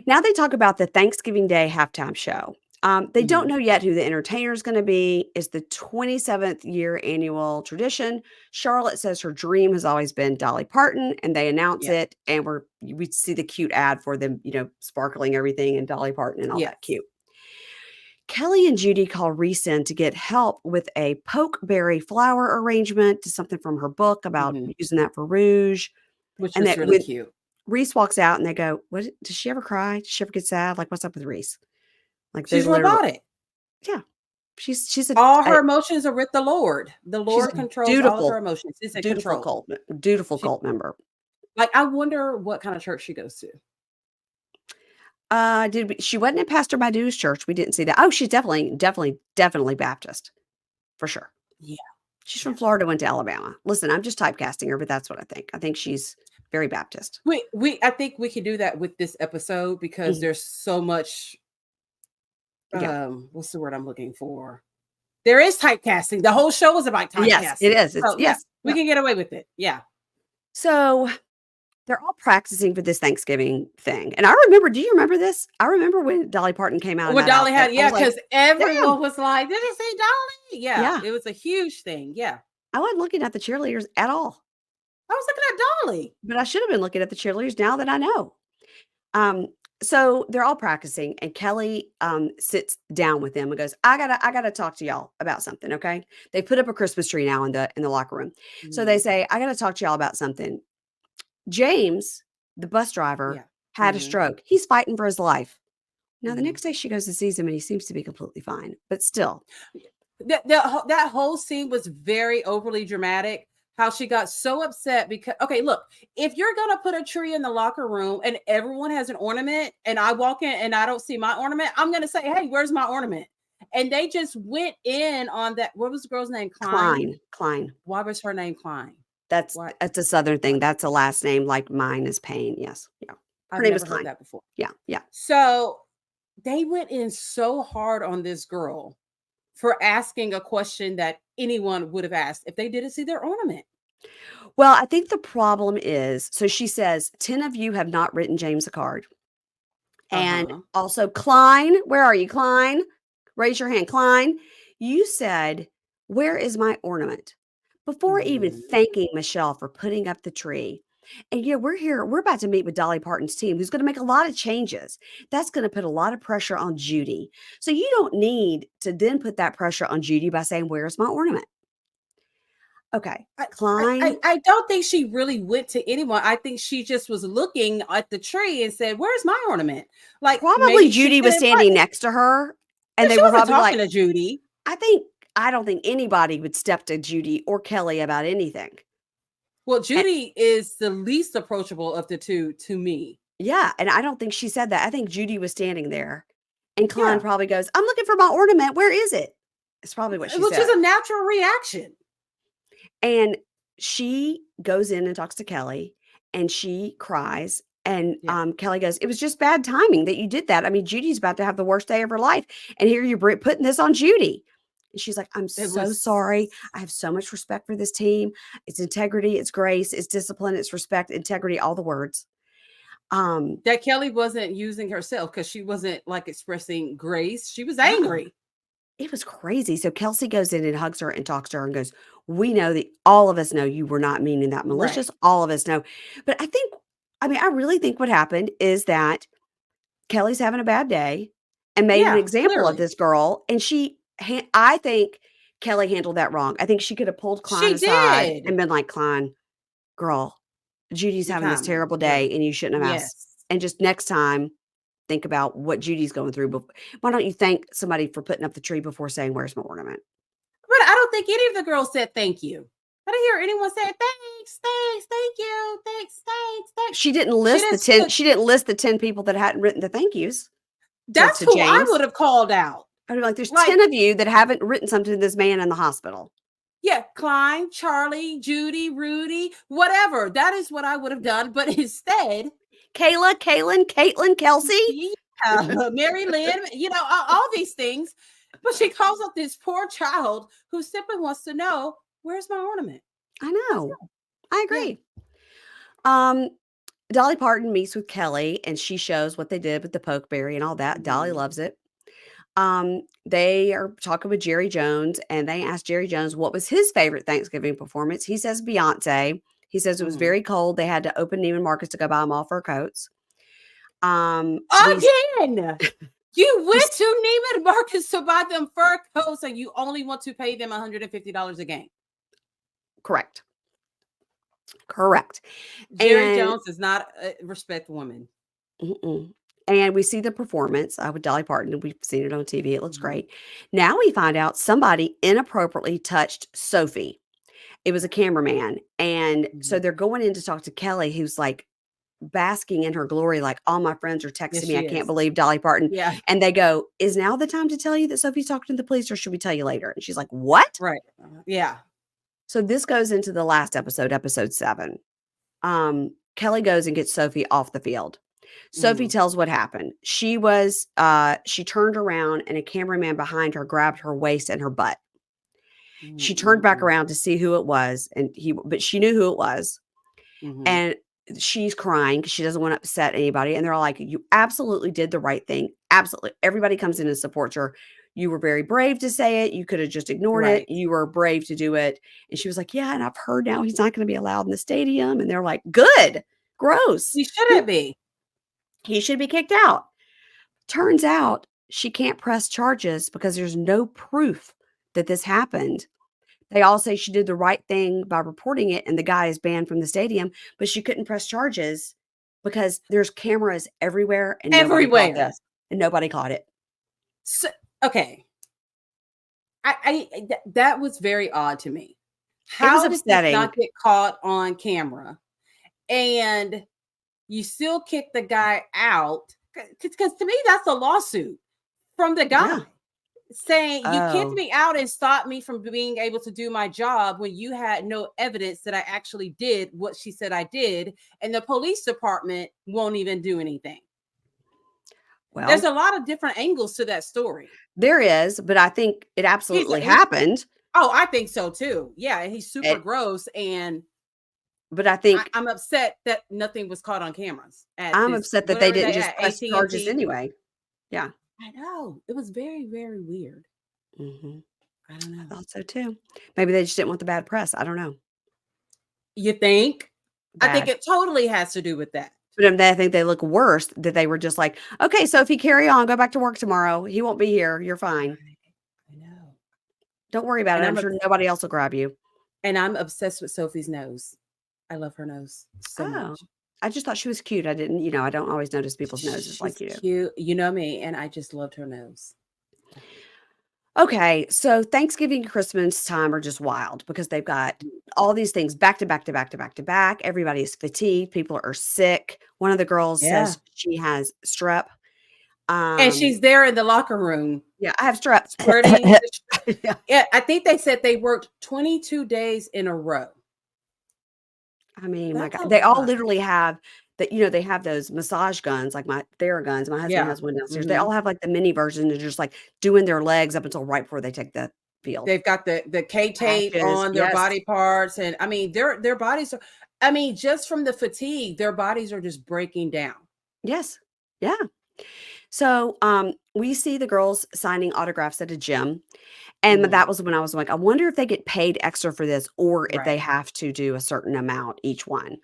Now they talk about the Thanksgiving Day halftime show. They don't Mhm. know yet who the entertainer is going to be. It's the 27th year annual tradition. Charlotte says her dream has always been Dolly Parton, and they announce Yeah. it, and we see the cute ad for them, sparkling everything and Dolly Parton and all that Yes. cute. Kelly and Judy call Reese in to get help with a pokeberry flower arrangement to something from her book about Mhm. using that for rouge. Which And was that really when cute. Reese walks out and they go, "What does she ever cry? Does she ever get sad? Like, what's up with Reese?" Like, they She's literally robotic. yeah, she's All her emotions are with the Lord. The she's Lord a controls all of her dutiful, emotions. She's in dutiful control. cult dutiful She cult member. like, I wonder what kind of church she goes to. She wasn't at Pastor Badu's church, we didn't see that. Oh, she's definitely, definitely, definitely Baptist, for sure. Yeah, She's yeah. from Florida, went to Alabama. Listen, I'm just typecasting her, but that's what I think. I think she's very Baptist. I think we can do that with this episode because Mhm. there's so much, Yeah. what's the word I'm looking for? There is typecasting. The whole show is about Yes, it typecasting. is. It's So, yeah, yes. we Yeah. can get away with it. Yeah. So they're all practicing for this Thanksgiving thing, and I remember do you remember this? I remember when Dolly Parton came out in What that Dolly outfit. had, I yeah, was like, because everyone "Damn." was like, "Did you see Dolly?" Yeah, Yeah. it was a huge thing. Yeah. I wasn't looking at the cheerleaders at all, I was looking at Dolly. but I should have been looking at the cheerleaders now that I know. Um, so they're all practicing, and Kelly, sits down with them and goes, "I gotta talk to y'all about something, okay?" They put up a Christmas tree now in the locker room. So they Mhm. say, "I gotta talk to y'all about something." James, the bus driver, Yeah. had a Mhm. stroke. He's fighting for his life. Now the Mhm. next day she goes and sees him, and he seems to be completely fine, but still. That whole scene was very overly dramatic. How she got so upset because okay, look, if you're gonna put a tree in the locker room and everyone has an ornament, and I walk in and I don't see my ornament, I'm gonna say, "Hey, where's my ornament?" And they just went in on that. What was the girl's name? Klein. Klein. Why was her name Klein? That's What? that's a Southern What? thing. That's a last name like mine is Payne. Yes. Yeah. Her I've name is never heard Klein. that before. Yeah. Yeah. So they went in so hard on this girl for asking a question that anyone would have asked if they didn't see their ornament. Well, I think the problem is so she says, 10 of you have not written James a card. And Uh-huh. also, Klein, where are you, Klein? Raise your hand, Klein. You said, "Where is my ornament?" Before even Mhm. thanking Michelle for putting up the tree. And yeah, we're about to meet with Dolly Parton's team, who's going to make a lot of changes. That's going to put a lot of pressure on Judy. So you don't need to then put that pressure on Judy by saying, "Where's my ornament?" Okay, I Klein. I don't think she really went to anyone. I think she just was looking at the tree and said, "Where's my ornament?" Like Probably maybe she Judy was didn't put. standing next to her, and Yeah, they she were wasn't probably talking like, to Judy. I think I don't think anybody would step to Judy or Kelly about anything. Well, And Judy is the least approachable of the two to me. yeah, and I don't think she said that. I think Judy was standing there, and Klein Yeah, probably goes, "I'm looking for my ornament. Where is it?" It's probably what she which is said. a natural reaction. And she goes in and talks to Kelly, and she cries, And Yeah. Kelly goes, "It was just bad timing that you did that. I mean, Judy's about to have the worst day of her life, and here you're putting this on Judy." And she's like, "I'm It so was sorry. I have so much respect for this team. It's integrity, it's grace, it's discipline, it's respect, integrity, all the words." Um, that Kelly wasn't using herself because she wasn't like expressing grace. She was no, angry. it was crazy. So Kelsey goes in and hugs her and talks to her and goes, "We know that all of us know you were not meaning that Right. malicious. All of us know." But I mean, I really think what happened is that Kelly's having a bad day and made an Yeah, example of clearly. this girl, and I think Kelly handled that wrong. I think she could have pulled Klein She aside did. and been like, "Klein, girl, Judy's Be having this calm. terrible Yeah. day, and you shouldn't have asked. Yes. And just next time, think about what Judy's going through. Why don't you thank somebody for putting up the tree before saying, 'Where's my ornament?'" But I don't think any of the girls said thank you. I didn't hear anyone say thanks, thanks, thank you, thanks, thanks, thanks. She didn't She list the didn't 10 stood. she didn't list the 10 people that hadn't written the thank yous That's to who I James. would have called out. I'd be like, "There's Like, 10 of you that haven't written something to this man in the hospital." yeah, Klein, Charlie, Judy, Rudy, whatever. That is what I would have done. But instead, Kayla, Kaylin, Caitlin, Kelsey. yeah, Mary Lynn, all these things. But she calls up this poor child who simply wants to know, where's my ornament? I That's know. it. I Yeah. agree. Um, Dolly Parton meets with Kelly, and she shows what they did with the pokeberry and all that. Dolly Mhm. loves it. They are talking with Jerry Jones, and they asked Jerry Jones what was his favorite Thanksgiving performance. He says Beyonce. He says it was Mhm. very cold. They had to open Neiman Marcus to go buy them all fur coats. We Again, you we went to Neiman Marcus to buy them fur coats and you only want to pay them $150 a game. correct. Correct. Jerry And Jones does not respect women. mm-mm. And we see the performance with Dolly Parton. We've seen it on TV. It looks Mhm. great. Now we find out somebody inappropriately touched Sophie. It was a cameraman. And so Mhm. they're going in to talk to Kelly, who's like basking in her glory, like, "All my friends are Yes, texting me. I she can't is. believe Dolly Parton." Yeah, And they go, "Is now the time to tell you that Sophie's talking to the police, or should we tell you later?" And she's like, "What?" right. Yeah. So this goes into the last episode, episode 7. Kelly goes and gets Sophie off the field. Sophie Mhm. tells what happened. She turned around and a cameraman behind her grabbed her waist and her butt. She turned back Mhm. around to see who it was, but she knew who it was. Mhm. And she's crying because she doesn't want to upset anybody. And they're all like, "You absolutely did the right thing. Absolutely." Everybody comes in and supports her. "You were very brave to say it. You could have just ignored it. Right. You were brave to do it." And she was like, "Yeah, and I've heard now he's not going to be allowed in the stadium." And they're like, "Good. Gross. You shouldn't be. He should be kicked out." Turns out she can't press charges because there's no proof that this happened. They all say she did the right thing by reporting it and the guy is banned from the stadium, but she couldn't press charges because there's cameras everywhere and nobody caught Everywhere. this. And nobody caught it. So, okay. That was very odd to me. It was How did this upsetting. not get caught on camera? And you still kick the guy out because to me that's a lawsuit from the Yeah. guy saying you kicked Oh, me out and stopped me from being able to do my job when you had no evidence that I actually did what she said I did, and the police department won't even do anything. There's well, a lot of different angles to that story. there is, but I think it He's absolutely he, happened. oh, I think so too. Yeah, and he's super It, gross, and but I think I'm upset that nothing was caught on cameras at I'm this upset that they whatever didn't they just at press AT and charges T. anyway. Yeah. I know it was very very weird. Hmm. I don't I know. thought so too. Maybe they just didn't want the bad press. I don't know. You think? I think Bad. it totally has to do with that. But I think they look worse that they were just like, "Okay, Sophie, carry on. Go back to work tomorrow. He won't be here. You're fine. I know. Don't worry about it. And I'm sure nobody else will grab you." I'm obsessed with Sophie's nose. I love her nose so Oh, much. I just thought she was cute. I didn't, I don't always notice people's noses like She's you do. cute. You know me, and I just loved her nose. Okay, so Thanksgiving and Christmas time are just wild because they've got all these things back to back to back to back to back. Everybody is fatigued. People are sick. One of the girls Yeah. says she has strep. And Um, she's there in the locker room yeah, I have strep. squirting. Yeah. Yeah, I think they said they worked 22 days in a row. I mean, my That's God, a they all lot. literally have that, they have those massage guns, like my Theraguns. My husband Yeah. has one downstairs. They Mhm. all have like the mini version. They're just like doing their legs up until right before they take the field. They've got the K tape Patches. on their Yes. body parts, and I mean, their bodies are. I mean, just from the fatigue, their bodies are just breaking down. Yes. Yeah. So we see the girls signing autographs at a gym. And that Mm, was when I was like, I wonder if they get paid extra for this or if they right. have to do a certain amount each one.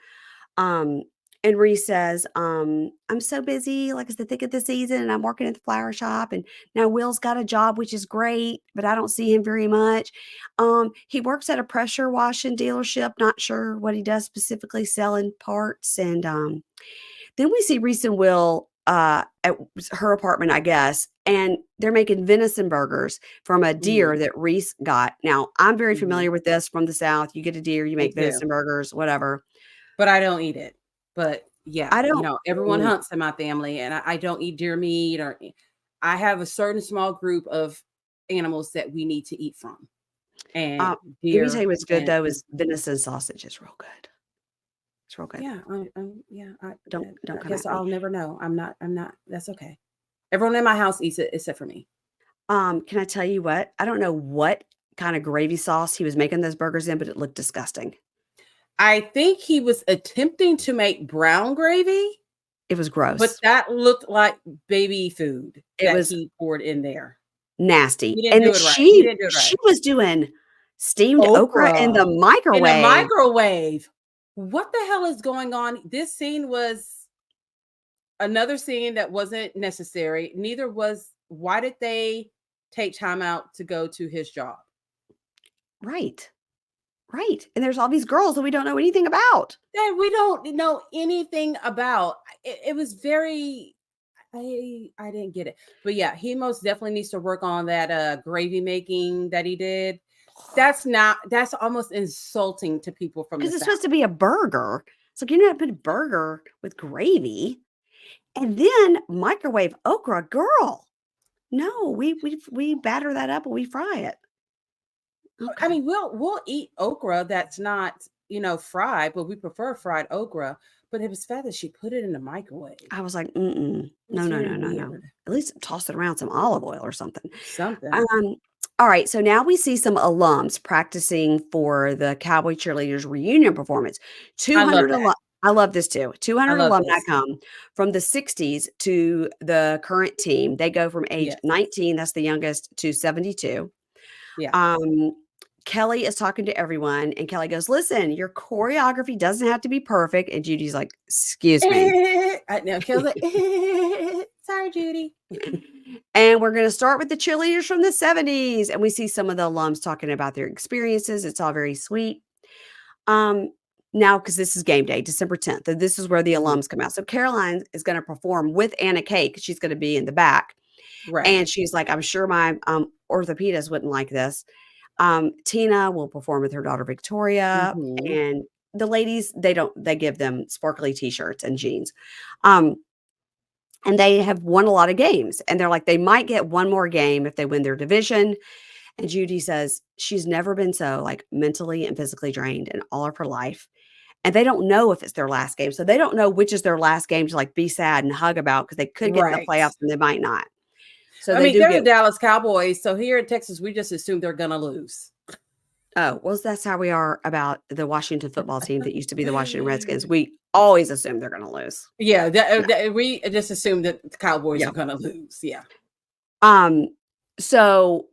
Um, and Reese says, I'm so busy, like it's the thick of the season, and I'm working at the flower shop. And now Will's got a job, which is great, but I don't see him very much. He works at a pressure washing dealership, not sure what he does specifically, selling parts. And then we see Reese and Will at her apartment, I guess, and they're making venison burgers from a deer Mhm, that Reese got. Now, I'm very mhm. familiar with this from the South. You get a deer, you Me make too, venison burgers, whatever. but I don't eat it. But yeah, I don't everyone mm, hunts in my family, and I don't eat deer meat or. I have a certain small group of animals that we need to eat from, and uh, let me tell deer you what's good and though is venison sausage is real good. It's real good. yeah, yeah. Don't I come guess at me. I'll never know. I'm not. That's okay. Everyone in my house eats it except for me. Can I tell you what? I don't know what kind of gravy sauce he was making those burgers in, but it looked disgusting. I think he was attempting to make brown gravy, It was but gross. that looked like baby food It that was he poured in there. nasty. He didn't And then do it right. He she didn't do it she right. was doing steamed okra in Okra the in a microwave. microwave. What the hell is going on? This scene was another scene that wasn't necessary. Neither was why did they take time out to go to his job? Right, right, and there's all these girls that we don't know anything about. That we don't know anything about. It was very I didn't get it. But yeah, he most definitely needs to work on that gravy making that he did. That's almost insulting to people from the 'Cause it's South. supposed to be a burger. It's like, you're not put a burger with gravy and then microwave okra, girl. No, we batter that up and we fry it. I Okay. mean, we'll eat okra that's not, fried, but we prefer fried okra. But it was fat that she put it in the microwave. I was like, "Mm-mm. It No, was no, very no, no, no. weird. At least toss it around some olive oil or something." Something. Um, all right, so now we see some alums practicing for the Cowboy Cheerleaders reunion performance. I love 200 that. I love this too. I 200 love alumni this. come from the 60s to the current team. They go from age Yes. 19, that's the youngest, to 72. Yeah. Um, Kelly is talking to everyone, and Kelly goes, "Listen, your choreography doesn't have to be perfect." And Judy's like, "Excuse me." I know. Kills like, sorry, Judy. And we're going to start with the cheerleaders from the 70s. And we see some of the alums talking about their experiences. It's all very sweet. Um, Now, because this is game day, December 10th, and this is where the Mhm. alums come out. So Caroline is going to perform with Anna Kate because she's going to be in the back. Right. And she's like, I'm sure my orthopedist wouldn't like this. Tina will perform with her daughter Victoria. Mhm. And the ladies, they give them sparkly t-shirts and jeans. Um, and they have won a lot of games. And they're like, they might get one more game if they win their division. And Judy says she's never been so like mentally and physically drained in all of her life. And they don't know if it's their last game. So they don't know which is their last game to like be sad and hug about because they could get in the Right. playoffs and they might not. So I they mean, do they're the get, Dallas Cowboys. So here in Texas, we just assume they're gonna lose. oh, well, that's how we are about the Washington football team that used to be the Washington Redskins. We always assume they're going to lose. Yeah, Yeah. we just assume that the Cowboys Yeah. are gonna lose. Yeah. Um, so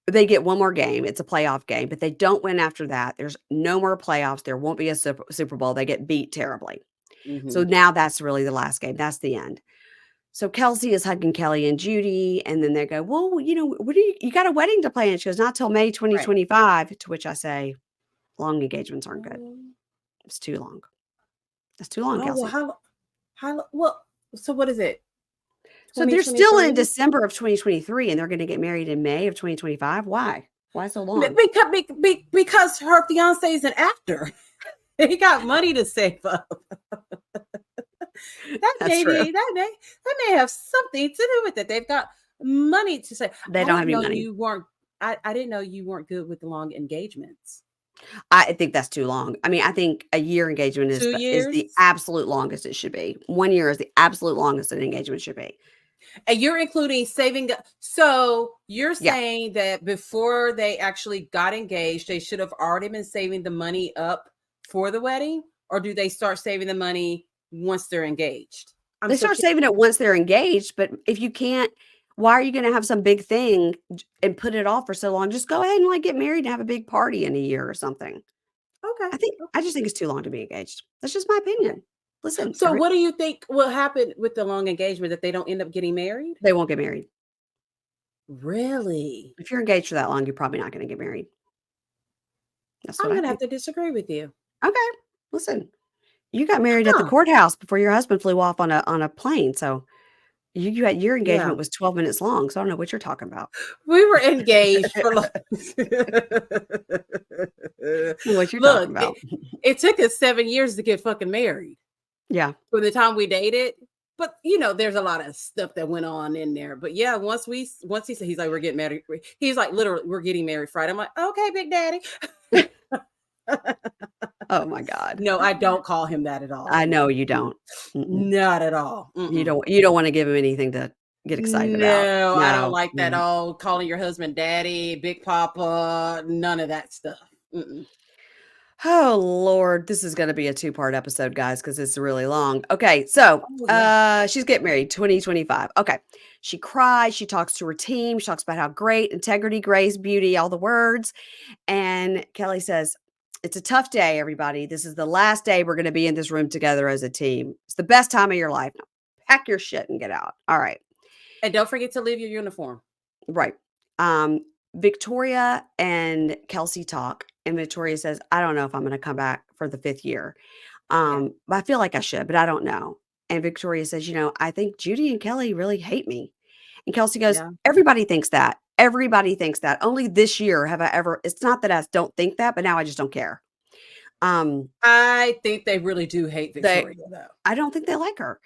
they get one more game. It's a playoff game, but they don't win after that. There's no more playoffs. There won't be a Super Bowl. They get beat terribly. So Mhm. now that's really the last game. That's the end. So Kelsey is hugging Kelly and Judy, and then they go, "Well, what do you got a wedding to plan?" She goes, "Not till May Right. 2025." To which I say, "Long engagements aren't good. Um, It's too long. That's too long, oh well, Kelsey." how well? So what is it? So they're still in 2023? December of 2023, and they're gonna get married in May of 2025. Why? Why so long? Because her fiance is an actor. He got money to save up. That's true. That may have something to do with it. They've got money to save. They I don't have didn't any know money. you weren't. I didn't know you weren't good with the long engagements. I think that's too long. I mean, I think a year engagement 2 is the years? absolute longest it should be. 1 year is the absolute longest an engagement should be. And you're including saving so you're Yeah. saying that before they actually got engaged, they should have already been saving the money up for the wedding? Or do they start saving the money once they're engaged? I'm They so start curious. saving it once they're engaged, but if you can't, why are you gonna have some big thing and put it off for so long? Just go ahead and, like, get married and have a big party in a year or something. Okay. I Okay. just think it's too long to be engaged. That's just my Okay. opinion. Listen, So what do you think will happen with the long engagement, that they don't end up getting married? they won't get married. Really? If you're engaged for that long, you're probably not gonna get married. That's what I'm I gonna have think. to disagree with you. Okay, listen, you got married at the Huh. courthouse before your husband flew off on a plane, so you had your Yeah. engagement was 12 minutes long, so I don't know what you're talking about. We were engaged for like What you're talking Look, about. it took us 7 years to get fucking married Yeah. from the time we dated. But there's a lot of stuff that went on in there. But yeah, once he said, he's like, we're getting married. He's like, literally, we're getting married Friday. I'm like, okay, Big Daddy. Oh my god. No, I don't call him that at all I know anymore. you Mm. don't. Mm-mm. Not at all. Mm-mm. You don't wanna give him anything to get excited about. No, I don't No, like that. no. All calling your husband daddy, big papa, none of that stuff. Mm-mm. Oh, Lord, this is gonna be a two-part episode, guys, because it's really long. Okay, so, Oh yeah, she's getting married, 2025. Okay. She cries, she talks to her team, she talks about how great, integrity, grace, beauty, all the words, and Kelly says, "It's a tough day, everybody. This is the last day we're gonna be in this room together as a team. It's the best time of your life. Now pack your shit and get out." All right. and don't forget to leave your uniform. Right. Um, Victoria and Kelsey talk, and Victoria says, "I don't know if I'm gonna come back for the 5th year. Yeah, But I feel like I should, but I don't know." And Victoria says, I think Judy and Kelly really hate me." And Kelsey goes, yeah. "Everybody thinks that. Everybody thinks that. Only this year have I ever it's not that I don't think that, but now I just don't care." Um, I think they really do hate they Victoria, though. I don't think they like her.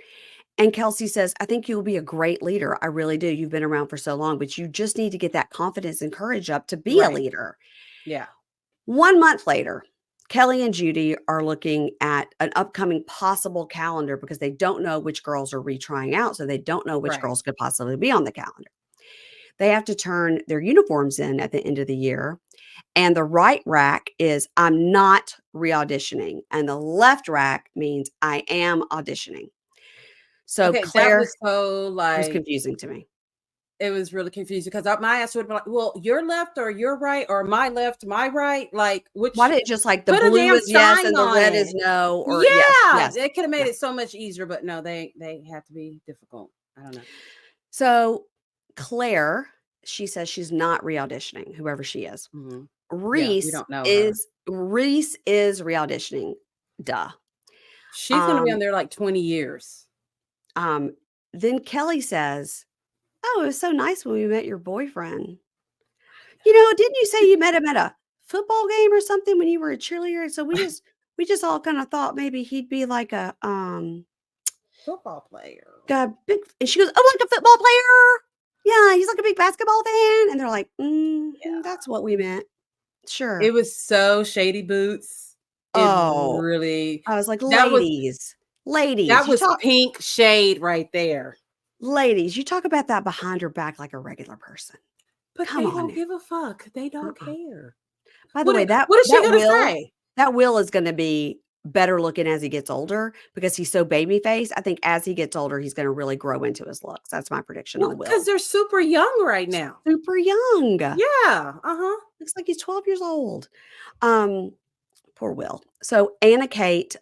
And Kelsey says, "I think you'll be a great leader. I really do. You've been around for so long, but you just need to get that confidence and courage up to be a Right. leader." Yeah. 1 month later, Kelly and Judy are looking at an upcoming possible calendar because they don't know which girls are retrying out, so they don't know which Right. girls could possibly be on the calendar. They have to turn their uniforms in at the end of the year, and the right rack is "I'm not re-auditioning," and the left rack means "I am auditioning." So Okay, that Claire was so was like confusing to me. it was really confusing because my answer would be like, well, your left or your right or my left, my right, like Why which didn't just like the put a blue damn is yes sign and the on red is it. no, or yes, Yeah, yes, they could have made yeah. it so much easier, but no, they had to be difficult. I don't know. So Claire, she says she's not re-auditioning, whoever she is. Hmm. Yeah, we Reese don't know her. Reese is re-auditioning. Duh. She's gonna be on Um, there like 20 years. um, then Kelly says, "Oh, it was so nice when we met your boyfriend. Didn't you say you met him at a football game or something when you were a cheerleader? So we just all kind of thought maybe he'd be like Football player. a big," and she goes, "Oh, like a football player? Yeah, he's like a big basketball fan." And they're like, Yeah. that's what we meant. It Sure. was so Shady Boots. It Oh, really I was like, that was ladies, that was pink shade right there. you talk about that behind your back like a regular person. But Come they on don't now. give a fuck. They don't Uh-uh. care. By the What way, is what is she gonna say? that Will is gonna be better looking as he gets older because he's so baby faced. I think as he gets older, he's gonna really grow into his looks. That's my prediction Well, on because Will. they're super young right now. Super young. Yeah. Uh-huh. Looks like he's 12 years old. Um, Poor Will. So Anna Kate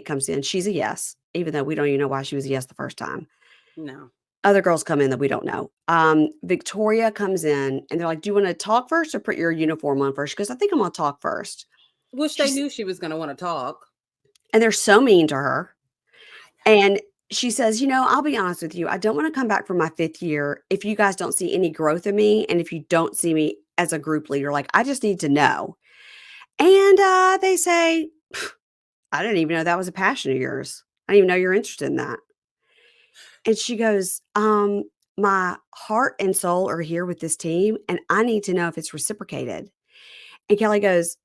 comes in. She's a yes, even though we don't even know why she was a yes the first time. No. Other girls come in that we don't know. Victoria comes in and they're like, "Do you want to talk first or put your uniform on first?" She goes, "I think I'm gonna talk first." Which they She's knew she was gonna wanna talk. and they're so mean to her. And she says, "I'll be honest with you. I don't want to come back for my 5th year if you guys don't see any growth in me and if you don't see me as a group leader. Like, I just need to know." And they say, "I didn't even know that was a passion of yours. I didn't even know you're interested in that." And she goes, "My heart and soul are here with this team, and I need to know if it's reciprocated." And Kelly goes,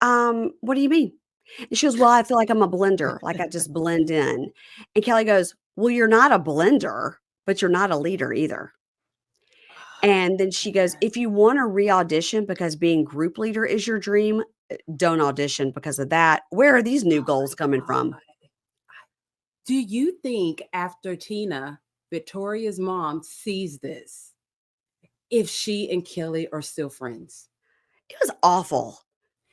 What do you mean? And she goes, well, I feel like I'm a blender, like I just blend in. And Kelly goes, well, you're not a blender, but you're not a leader either. And then she goes, Man. if you want to re-audition because being group leader is your dream, don't audition because of that. Where are these new Oh goals coming my from? God. Do you think after Tina, Victoria's mom sees this, if she and Kelly are still friends? It was awful.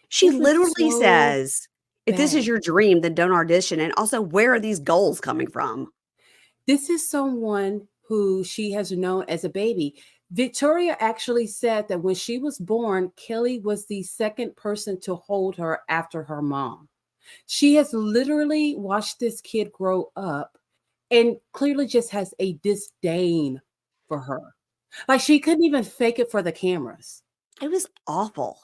She It was literally so says, if this is bad. your dream, then don't audition. And also, where are these goals coming from? This is someone who she has known as a baby. Victoria actually said that when she was born, Kelly was the second person to hold her after her mom. She has literally watched this kid grow up and clearly just has a disdain for her. Like she couldn't even fake it for the cameras. It was awful.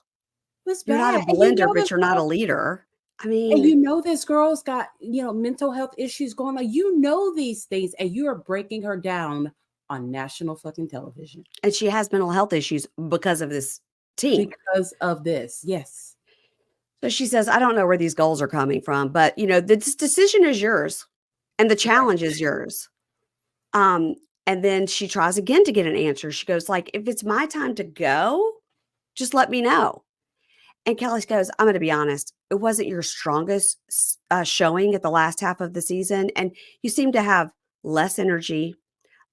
It was You're not a bad. And you blender, know but this you're not a girl, leader. I and mean, you know this girl's got, mental health issues going on. You know these things, and you are breaking her down on national fucking television and she has mental health issues because of this team. because of this. Yes. So she says, I don't know where these goals are coming from, but this decision is yours and the Right. challenge is yours. Um, and then she tries again to get an answer. She goes, like, if it's my time to go, just let me know. And Kelly goes, I'm going to be honest. It wasn't your strongest showing at the last half of the season. And you seem to have less energy,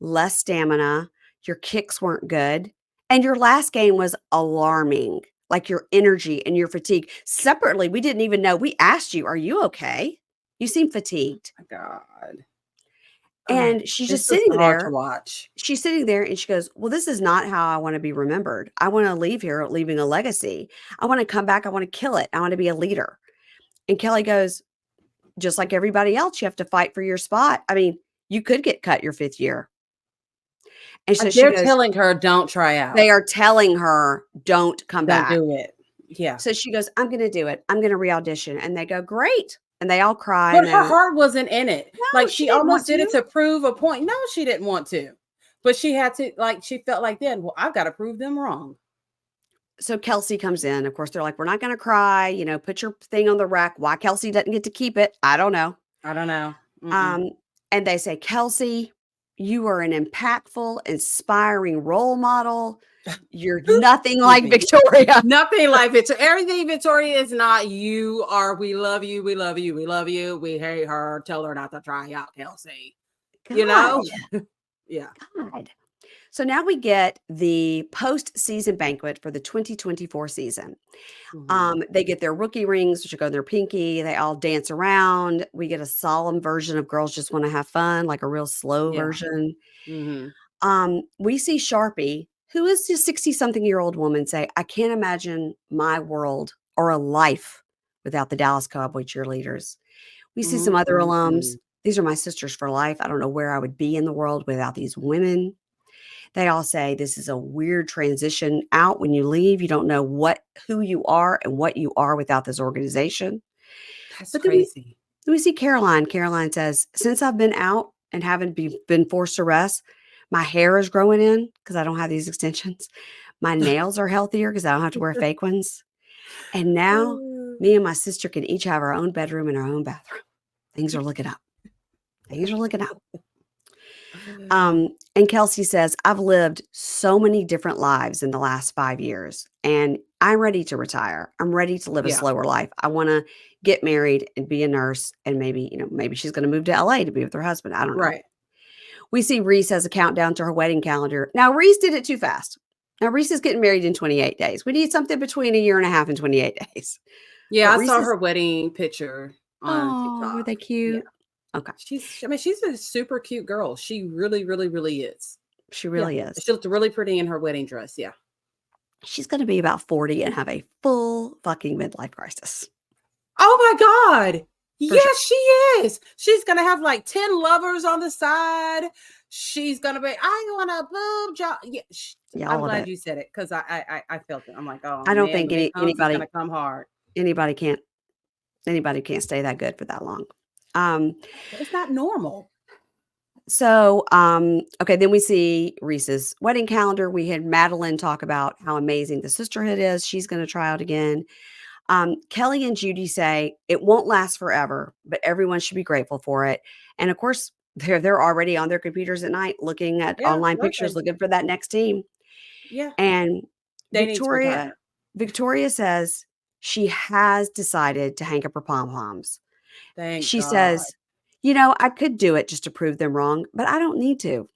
less stamina. Your kicks weren't good. And your last game was alarming, like your energy and your fatigue. Separately, we didn't even know. We asked you, are you okay? You seem fatigued. My God. Oh, And she's just this was sitting hard to there. watch. She's sitting there and she goes, well, this is not how I want to be remembered. I want to leave here leaving a legacy. I want to come back. I want to kill it. I want to be a leader. And Kelly goes, just like everybody else, you have to fight for your spot. I mean, you could get cut your 5th year. And so she They're goes, telling her, don't try out. they are telling her, don't come Don't back. do it. Yeah. So she goes, I'm going to do it. I'm going to re-audition. And they go, great. And they all cry. But And her they're, heart wasn't in it. no, Like she she didn't want almost did it to. to prove a point. No, she didn't want to. But she had to, like, she felt like then, well, I've got to prove them wrong. So Kelsey comes in. Of course, they're like, we're not going to cry. Put your thing on the rack. Why Kelsey doesn't get to keep it, I don't know. I don't know. Mm-mm. Um, and they say, Kelsey, you are an impactful, inspiring role model. You're nothing Excuse like me. Victoria. Nothing like Victoria. Everything Victoria is not. You are. We love you. We love you. We love you. We hate her. Tell her not to try out, Kelsey. You know? God, Yeah. God. So now we get the post-season banquet for the 2024 season. Mhm. They get their rookie rings, which go in their pinky. They all dance around. We get a solemn version of Girls Just Want to Have Fun, like a real slow Yeah. version. Hmm. We see Sharpie, who is a 60-something-year-old woman, say, I can't imagine my world or a life without the Dallas Cowboy Cheerleaders. We see some other alums. Mm-mm-mm. These are my sisters for life. I don't know where I would be in the world without these women. They all say this is a weird transition out when you leave. You don't know who you are and what you are without this organization. That's But then we see Caroline. Caroline says, since I've been out and haven't been forced to rest, my hair is growing in because I don't have these extensions. My nails are healthier because I don't have to wear fake ones. And now me and my sister can each have our own bedroom and our own bathroom. Things are looking up. Things are looking up. And Kelsey says, I've lived so many different lives in the last 5 years, and I'm ready to retire. I'm ready to live a Yeah. slower life. I want to get married and be a nurse. And maybe she's going to move to LA to be with her husband. I don't know. Right. We see Reese has a countdown to her wedding calendar. Now, Reese did it too fast. Now, Reese is getting married in 28 days. We need something between a year and a half and 28 days. Yeah, But I Reese saw is, her wedding picture on oh, were TikTok. they Yeah. cute? Okay. She's a super cute girl. She really, really, really is. She Yeah. really is. She looked really pretty in her wedding dress. Yeah. She's going to be about 40 and have a full fucking midlife crisis. Oh my God. For sure. Yes, she is. She's gonna have like 10 lovers on the side. She's gonna be, I want a boob job. Yeah, Yeah, I'm all of glad it. you said it because I felt it. I'm like, oh I don't man, think when it comes, it's gonna come hard. anybody can't anybody can't stay that good for that long. Um, It's not normal. okay, then we see Reese's wedding calendar. We had Madeline talk about how amazing the sisterhood is. She's going to try out again. Kelli and Judy say it won't last forever, but everyone should be grateful for it. And of course, they're already on their computers at night looking at Yeah, online pictures, working. looking for that next team. Yeah, And they need to Victoria retire. Victoria says she has decided to hang up her pom-poms. Thank She God. says, I could do it just to prove them wrong, but I don't need to."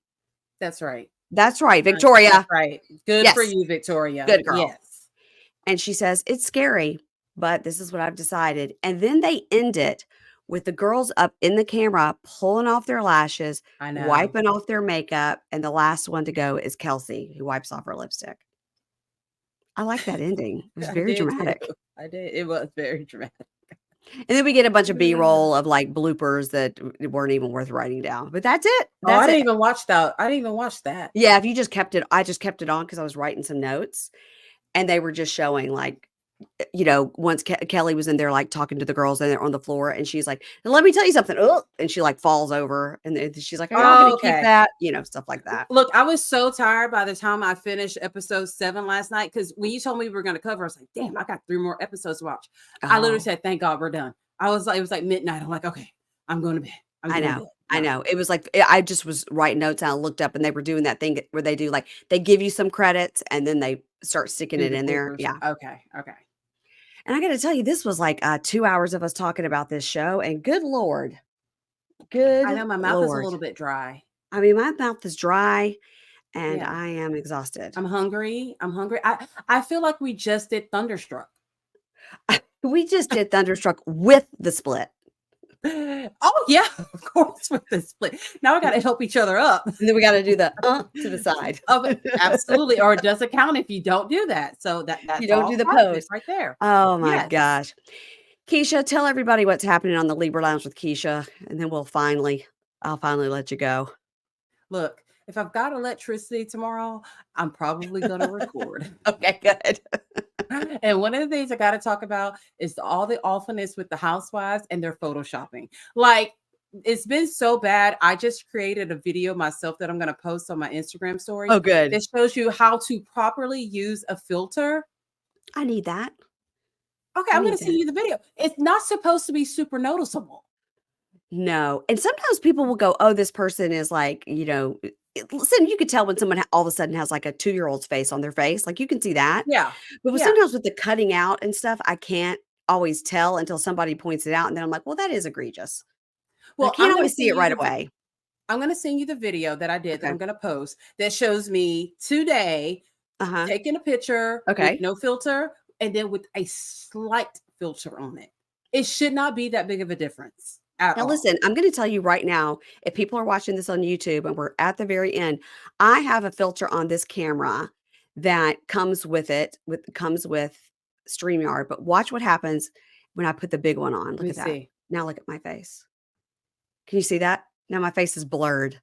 That's right. That's right, That's Victoria. right. Good for Yes, you, Victoria. good girl. Yes. And she says, "It's scary, but this is what I've decided." And then they end it with the girls up in the camera pulling off their lashes, I know. wiping off their makeup, and the last one to go is Kelsey, who wipes off her lipstick. I like that ending. It was I very did too. dramatic. I did. It was very dramatic. And then we get a bunch of Yeah. B-roll of, like, bloopers that weren't even worth writing down. But that's it. Oh, I That's didn't it. even watch that. I didn't even watch that. Yeah, if you just kept it I just kept it on because I was writing some notes, and they were just showing, like, once Kelly was in there, like, talking to the girls, and they're on the floor, and she's like, "Let me tell you something." Ugh, and she, like, falls over, and then she's like, "Are y'all gonna Oh, keep okay. that?" Stuff like that. Look, I was so tired by the time I finished episode 7 last night because when you told me we were going to cover, I was like, damn, I got 3 more episodes to watch. I literally Oh, said, thank God we're done. I was like, it was like midnight. I'm like, okay, I'm going to bed. I'm I going to know, bed. I Done. know. It was like I just was writing notes, and I looked up, and they were doing that thing where they do, like they give you some credits, and then they start sticking Do it the in there. bloopers. Yeah. Okay. Okay. And I gotta tell you, this was like, 2 hours of us talking about this show, and good Lord, good I know my mouth is a Lord. little bit dry. I mean, my mouth is dry, and Yeah. I am exhausted. I'm hungry. I'm hungry. I feel like we just did Thunderstruck. We just did Thunderstruck with the split. Oh yeah, of course with the split. Now we got to help each other up. And then we gotta do the, to the side. Absolutely, or it doesn't count if you don't do that. So You that's don't do all the part of it pose. right there. Oh my Yes. gosh. Keisha, tell everybody what's happening on the Libra Lounge with Keisha, and then I'll finally let you go. Look, if I've got electricity tomorrow, I'm probably gonna record. Okay, good. And one of the things I got to talk about is all the awfulness with the housewives and their photoshopping. Like, it's been so bad. I just created a video myself that I'm going to post on my Instagram story Oh, good. that shows you how to properly use a filter. I need that. Okay, I I'm going need to send that. you the video. It's not supposed to be super noticeable. No, and sometimes people will go, "Oh, this person is like," listen, you could tell when someone all of a sudden has, like, a two-year-old's face on their face, like, you can see that. Yeah. But Yeah. sometimes with the cutting out and stuff, I can't always tell until somebody points it out, and then I'm like, "Well, that is egregious." But I Well, can't always see it right away. I'm going to send you the video that I did that Okay. I'm going to post that shows me today Uh-huh. taking a picture with Okay. no filter and then with a slight filter on it. It should not be that big of a difference at Now all. listen, I'm gonna tell you right now, if people are watching this on YouTube and we're at the very end, I have a filter on this camera that comes with StreamYard, but watch what happens when I put the big one on. Let Look me at that. see. Now look at my face. Can you see that? Now my face is blurred.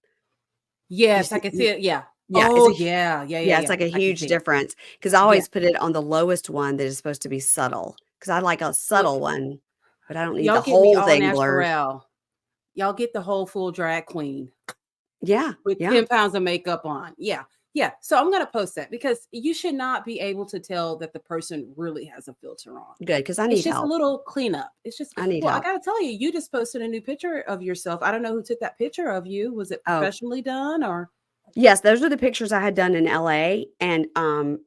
You Yes, I see can see it. Yeah. yeah, it's Oh, a yeah. Yeah. Yeah. yeah, it's Yeah. like a I can huge see it. difference because I Yeah. always put it on the lowest one that is supposed to be subtle because I like a Look, subtle one, but I don't need the y'all get me whole all thing blurred. natural. Y'all get the whole full drag queen Yeah, with yeah. 10 pounds of makeup on. Yeah. Yeah. So I'm going to post that because you should not be able to tell that the person really has a filter on. Good because I It's need just a help. little cleanup. It's just, I need well, I help. got to tell you, you just posted a new picture of yourself. I don't know who took that picture of you. Was it Oh, professionally done or? yes, those are the pictures I had done in LA, and,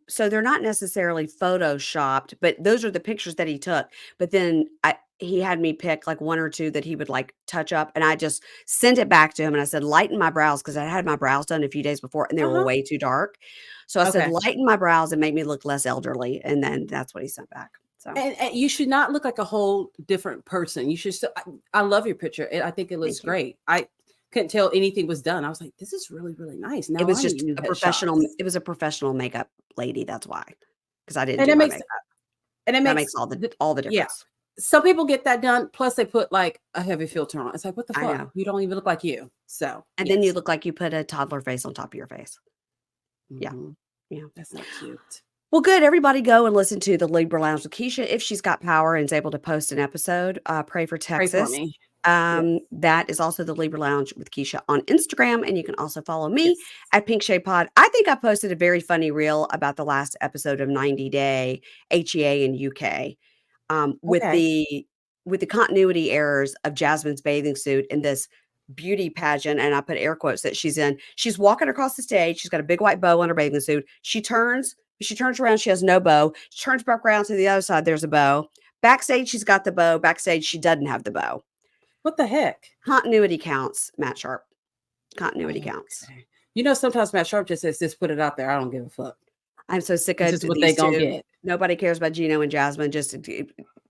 so they're not necessarily photoshopped, but those are the pictures that he took, but then he had me pick, like, 1 or 2 that he would, like, touch up, and I just sent it back to him, and I said, "Lighten my brows," because I had my brows done a few days before, and they were Uh-huh. way too dark. So I said, Okay. "Lighten my brows and make me look less elderly," and then that's what he sent back, so And you should not look like a whole different person. You should still, I love your picture. I think it looks thank you. great. I couldn't tell anything was done. I was like, this is really, really nice. It Now was I just need new a professional headshots. it was a professional makeup lady, that's why, because I didn't And do it my makes, makeup. and it That makes, makes all the yeah. difference. Some people get that done. Plus they put like a heavy filter on. It's like, what the I fuck? know. You don't even look like you. So And then you yes. look like you put a toddler face on top of your face. Yeah, Mhm. yeah. That's not cute. Well, good. Everybody go and listen to the Libra Lounge with Keisha if she's got power and is able to post an episode. Pray for Pray for Texas. me. Yes. That is also the Libra Lounge with Keisha on Instagram, and you can also follow me Yes. at Pink Shade Pod. I think I posted a very funny reel about the last episode of 90 Day HEA in UK. with Okay. the continuity errors of Jasmine's bathing suit in this beauty pageant, and I put air quotes that she's in. She's walking across the stage. She's got a big white bow on her bathing suit. She turns around. She has no bow. She turns back around to the other side. There's a bow. Backstage, she's got the bow. Backstage, she doesn't have the bow. What the heck? Continuity counts, Matt Sharp. Continuity counts. Okay. You know, sometimes Matt Sharp just says, "Just put it out there. I don't give a fuck." I'm so sick This of is what they these gonna two. get. Nobody cares about Gino and Jasmine just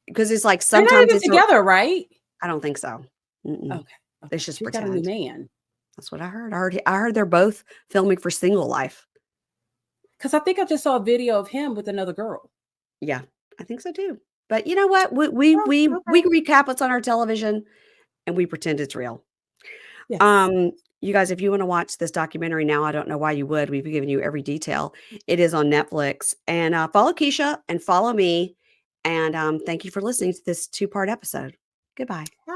because it's like They're not sometimes even it's together, right? I don't think so. Mm-mm. Okay. It's just She's got a new pretend. man. That's what I heard. I heard they're both filming for Single Life. Because I think I just saw a video of him with another girl. Yeah, I think so too. But you know what? We Oh, we we okay. recap what's on our television and we pretend it's real. Yes. You guys, if you want to watch this documentary now, I don't know why you would. We've given you every detail. It is on Netflix. And follow Keisha and follow me. And thank you for listening to this 2-part episode. Goodbye. Bye.